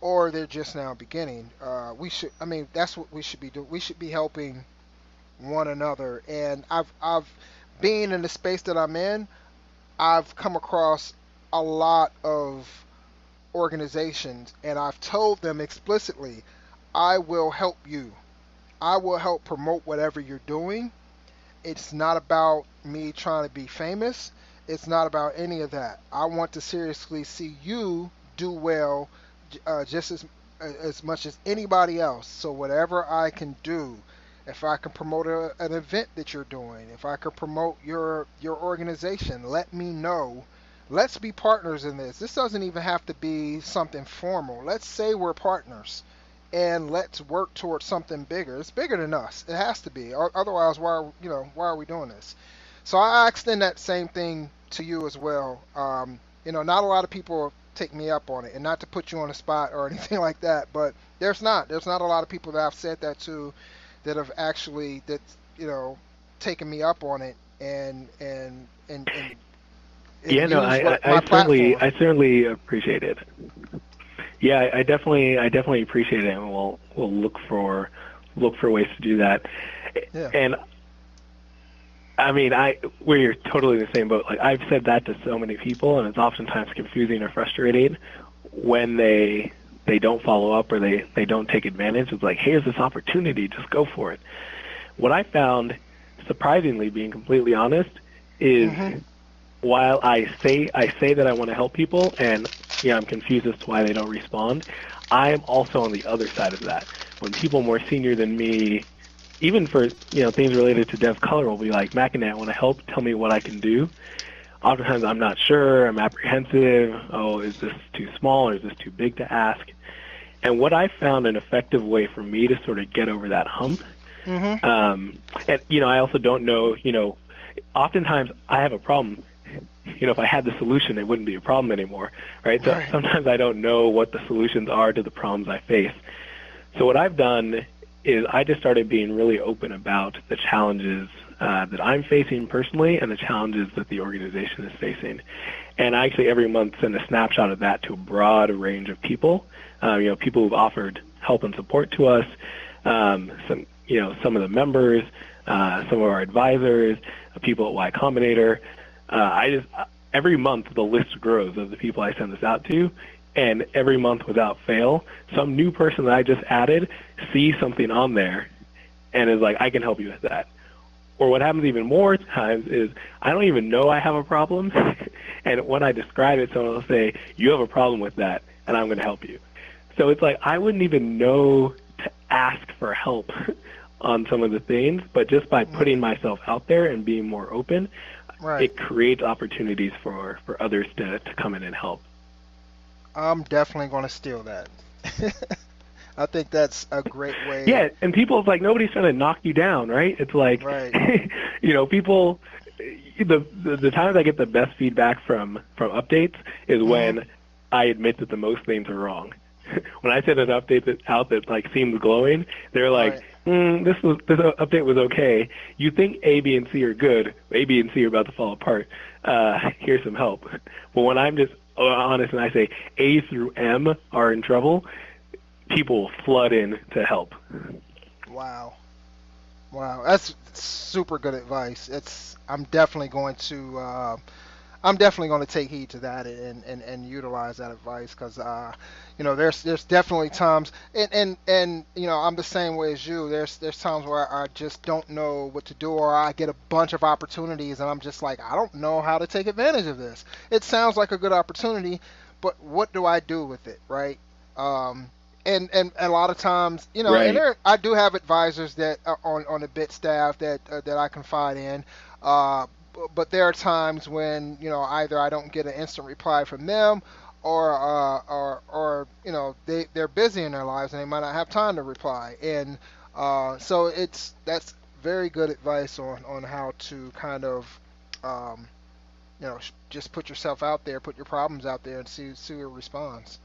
or they're just now beginning. That's what we should be doing. We should be helping one another. And I've being in the space that I'm in, I've come across a lot of organizations, and I've told them explicitly, I will help you. I will help promote whatever you're doing. It's not about me trying to be famous. It's not about any of that. I want to seriously see you do well, just as much as anybody else. So whatever I can do, if I can promote an event that you're doing, if I can promote your organization, let me know. Let's be partners in this. This doesn't even have to be something formal. Let's say we're partners, and let's work towards something bigger. It's bigger than us. It has to be. Otherwise, why are we doing this? So I extend that same thing to you as well. Not a lot of people take me up on it, and not to put you on the spot or anything like that, but there's not a lot of people that I've said that to that have actually taken me up on it and Yeah, no, use I my platform. I certainly appreciate it. Yeah, I definitely appreciate it, and we'll look for ways to do that. Yeah. And I mean, we're totally in the same boat. Like, I've said that to so many people, and it's oftentimes confusing or frustrating when they don't follow up or they don't take advantage. It's like, here's this opportunity, just go for it. What I found, surprisingly, being completely honest, is while I say that I want to help people, and I'm confused as to why they don't respond, I'm also on the other side of that. When people more senior than me, even for things related to Dev Color, will be like, Makinde, I want to help. Tell me what I can do. Oftentimes, I'm not sure. I'm apprehensive. Oh, is this too small or is this too big to ask? And what I found an effective way for me to sort of get over that hump, and I also don't know. Oftentimes I have a problem. If I had the solution, it wouldn't be a problem anymore, right? So sometimes I don't know what the solutions are to the problems I face. So what I've done is I just started being really open about the challenges that I'm facing personally and the challenges that the organization is facing. And I actually every month send a snapshot of that to a broad range of people, people who've offered help and support to us, some of the members, some of our advisors, people at Y Combinator. Every month the list grows of the people I send this out to, and every month without fail, some new person that I just added sees something on there and is like, I can help you with that. Or what happens even more times is I don't even know I have a problem, and when I describe it, someone will say, you have a problem with that, and I'm going to help you. So it's like I wouldn't even know to ask for help on some of the things, but just by putting myself out there and being more open, it creates opportunities for others to come in and help. I'm definitely going to steal that. I think that's a great way. Yeah, and people, it's like nobody's trying to knock you down, right? It's like, people, the times I get the best feedback from updates is when I admit that the most things are wrong. When I send an update out that like seems glowing, they're like, this update was okay. You think A, B, and C are good. A, B, and C are about to fall apart. Here's some help. But when I'm just honest and I say A through M are in trouble, people will flood in to help. Wow, that's super good advice. I'm definitely going to take heed to that and utilize that advice, because there's definitely times, and I'm the same way as you. There's times where I just don't know what to do, or I get a bunch of opportunities and I'm just like, I don't know how to take advantage of this. It sounds like a good opportunity, but what do I do with it, right? and a lot of times, and Right. there I do have advisors that are on the bit staff that I confide in. But there are times when either I don't get an instant reply from them, or they're busy in their lives and they might not have time to reply. And so that's very good advice on how to kind of um, just put yourself out there, put your problems out there, and see who responds.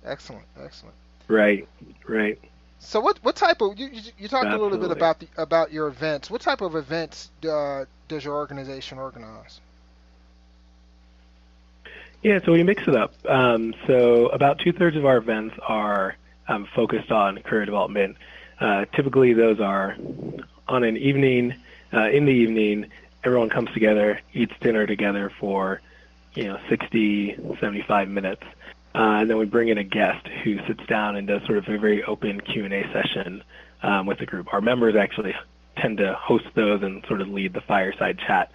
Excellent, excellent. Right. Right. So what type of you talked a little bit Absolutely. about your events. What type of events does your organization organize? Yeah, so we mix it up. So about two-thirds of our events are focused on career development. Typically, those are on an evening. In the evening, everyone comes together, eats dinner together for 60, 75 minutes, and then we bring in a guest who sits down and does sort of a very open Q&A session with the group. Our members actually tend to host those and sort of lead the fireside chat.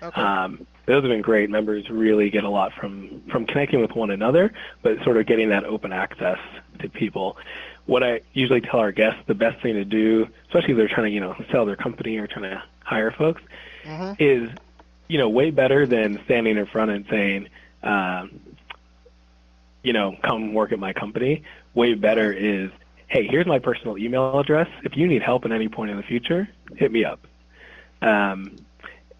Okay. Those have been great. Members really get a lot from connecting with one another, but sort of getting that open access to people. What I usually tell our guests, the best thing to do, especially if they're trying to sell their company or trying to hire folks, Mhm. is way better than standing in front and saying, come work at my company. Way better Right. is, hey, here's my personal email address. If you need help at any point in the future, hit me up. Um,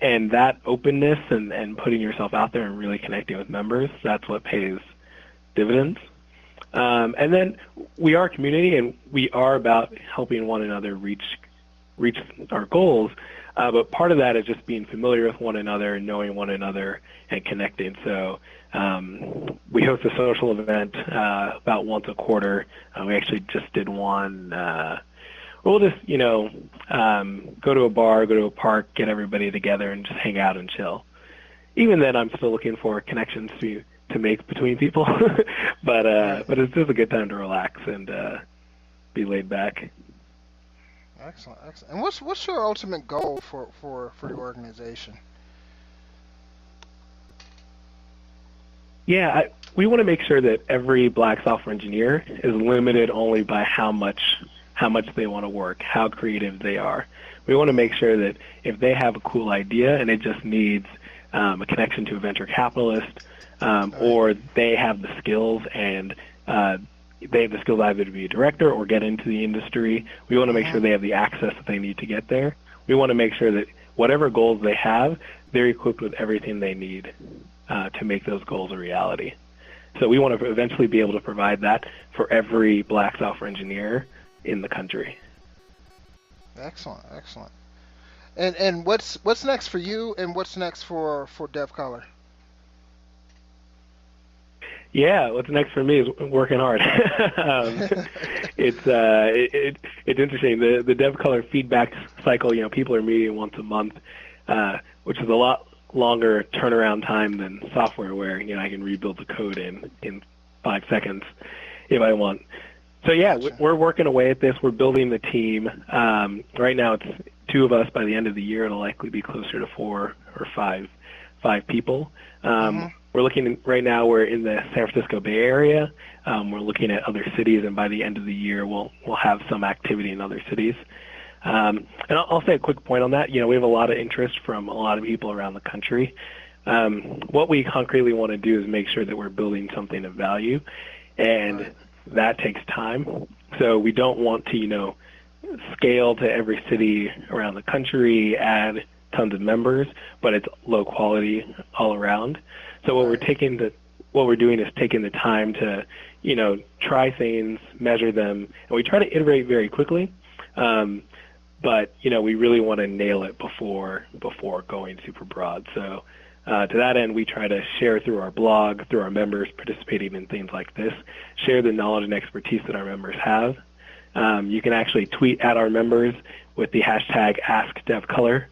and that openness and putting yourself out there and really connecting with members, that's what pays dividends. And then we are a community, and we are about helping one another reach our goals. But part of that is just being familiar with one another and knowing one another and connecting. So we host a social event about once a quarter. We actually just did one. We'll just, go to a bar, go to a park, get everybody together, and just hang out and chill. Even then, I'm still looking for connections to make between people, but Right. it's just a good time to relax and be laid back. Excellent, excellent. And what's your ultimate goal for your organization? Yeah, we want to make sure that every black software engineer is limited only by how much they want to work, how creative they are. We want to make sure that if they have a cool idea and it just needs a connection to a venture capitalist, Right. or they have the skills and they have the skills either to be a director or get into the industry, we want to make sure Mhm. they have the access that they need to get there. We want to make sure that whatever goals they have, they're equipped with everything they need to make those goals a reality. So we want to eventually be able to provide that for every black software engineer in the country. Excellent, excellent. And what's next for you, and what's next for Dev Color? Yeah, what's next for me is working hard. um, it's interesting. The dev color feedback cycle. People are meeting once a month, which is a lot longer turnaround time than software, where I can rebuild the code in 5 seconds if I want. So yeah, Gotcha. we're working away at this. We're building the team. Right now, it's two of us. By the end of the year, it'll likely be closer to 4 or 5 people. Mhm. We're looking right now. We're in the San Francisco Bay Area. We're looking at other cities, and by the end of the year, we'll have some activity in other cities. And I'll say a quick point on that. We have a lot of interest from a lot of people around the country. What we concretely want to do is make sure that we're building something of value, and Right. that takes time. So we don't want to, scale to every city around the country, add tons of members, but it's low quality all around. So Right. what we're doing is taking the time to, try things, measure them, and we try to iterate very quickly. But we really want to nail it before going super broad. So to that end, we try to share through our blog, through our members participating in things like this, share the knowledge and expertise that our members have. You can actually tweet at our members with the hashtag AskDevColor.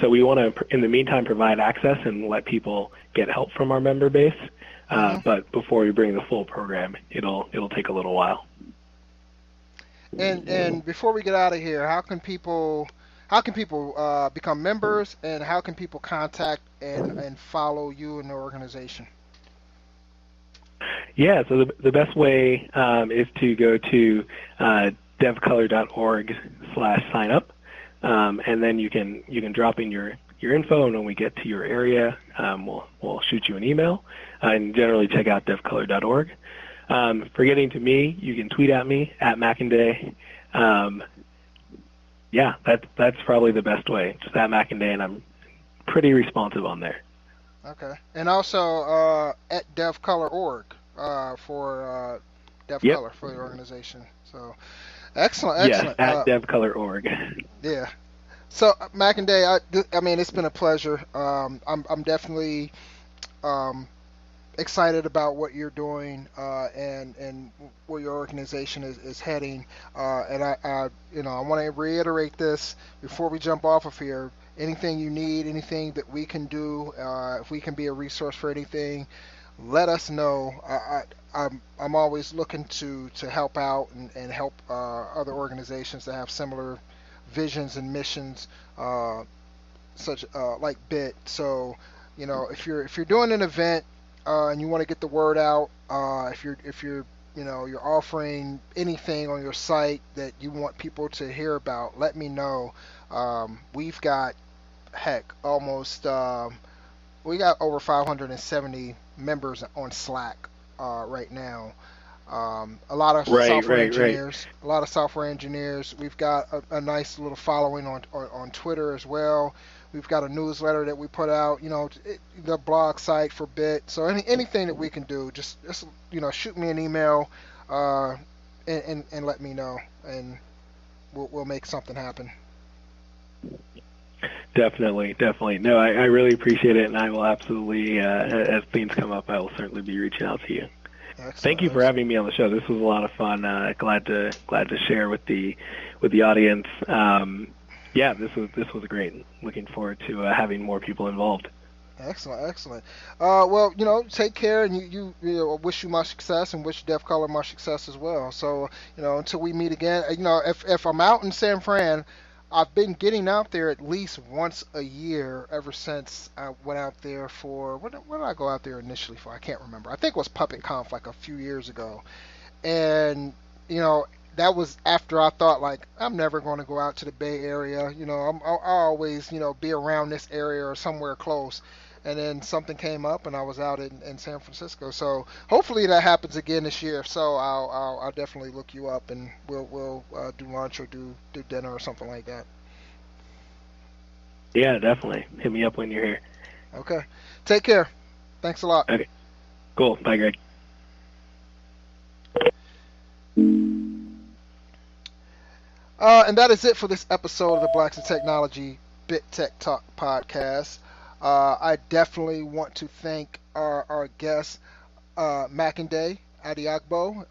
So we want to, in the meantime, provide access and let people get help from our member base. Mhm. But before we bring the full program, it'll take a little while. And before we get out of here, how can people become members, and how can people contact and follow you and the organization? Yeah, so the best way is to go to devcolor.org/signup, and then you can drop in your info, and when we get to your area, we'll shoot you an email, and generally check out devcolor.org. For getting to me, you can tweet at me at Makinde. Yeah, that's probably the best way. Just at Makinde, and I'm pretty responsive on there. Okay. And also at devcolor.org for devcolor for the organization. So excellent. Yeah, at devcolor.org. Yeah. So Makinde, I mean, it's been a pleasure. I'm definitely excited about what you're doing and where your organization is heading. And I want to reiterate this before we jump off of here. Anything you need, anything that we can do, if we can be a resource for anything, let us know. I'm always looking to help out and help other organizations that have similar visions and missions, such like BIT. So, if you're doing an event and you want to get the word out, if you're you're offering anything on your site that you want people to hear about, let me know. We've got almost we got over 570 members on Slack right now. A lot of software engineers. A lot of software engineers. We've got a nice little following on Twitter as well. We've got a newsletter that we put out. The blog site for BIT. So anything that we can do, just shoot me an email and let me know, and we'll make something happen. Definitely. No, I really appreciate it, and I will absolutely, as things come up, I will certainly be reaching out to you. Excellent. Thank you for having me on the show. This was a lot of fun. Glad to share with the audience. Yeah, this was great. Looking forward to having more people involved. Excellent. Well, take care, and you wish you much success, and wish devcolor much success as well. So, until we meet again, if I'm out in San Fran, I've been getting out there at least once a year ever since I went out there for, what did I go out there initially for? I can't remember. I think it was PuppetConf like a few years ago. And, that was after I thought, like, I'm never going to go out to the Bay Area. I'll always, be around this area or somewhere close. And then something came up, and I was out in San Francisco. So hopefully that happens again this year. So I'll definitely look you up, and we'll do lunch or do dinner or something like that. Yeah, definitely. Hit me up when you're here. Okay. Take care. Thanks a lot. Okay. Cool. Bye, Greg. And that is it for this episode of the Blacks in Technology BIT Tech Talk podcast. I definitely want to thank our guest, Makinde Adeagbo.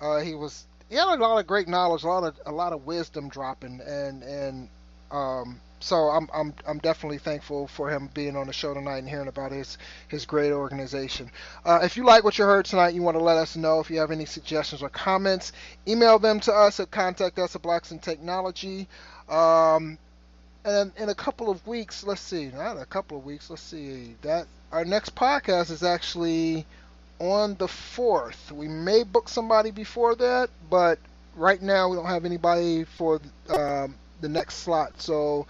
He had a lot of great knowledge, a lot of wisdom dropping, and so I'm definitely thankful for him being on the show tonight and hearing about his great organization. If you like what you heard tonight, you want to let us know. If you have any suggestions or comments, email them to us at contact us at Blacks in Technology. And in a couple of weeks, that our next podcast is actually on the 4th. We may book somebody before that, but right now we don't have anybody for the next slot. So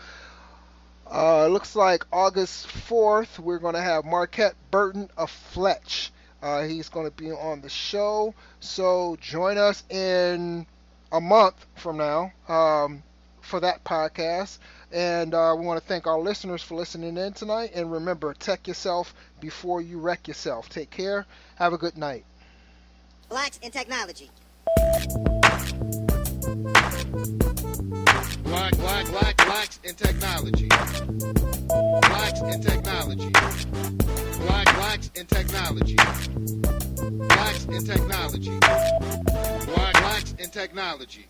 it looks like August 4th, we're going to have Marquette Burton of Fletch. He's going to be on the show. So join us in a month from now for that podcast. And we want to thank our listeners for listening in tonight. And remember, tech yourself before you wreck yourself. Take care. Have a good night. Blacks in Technology. Blacks in Technology. Blacks in Technology. Blacks in Technology. Blacks in Technology. Blacks in Technology.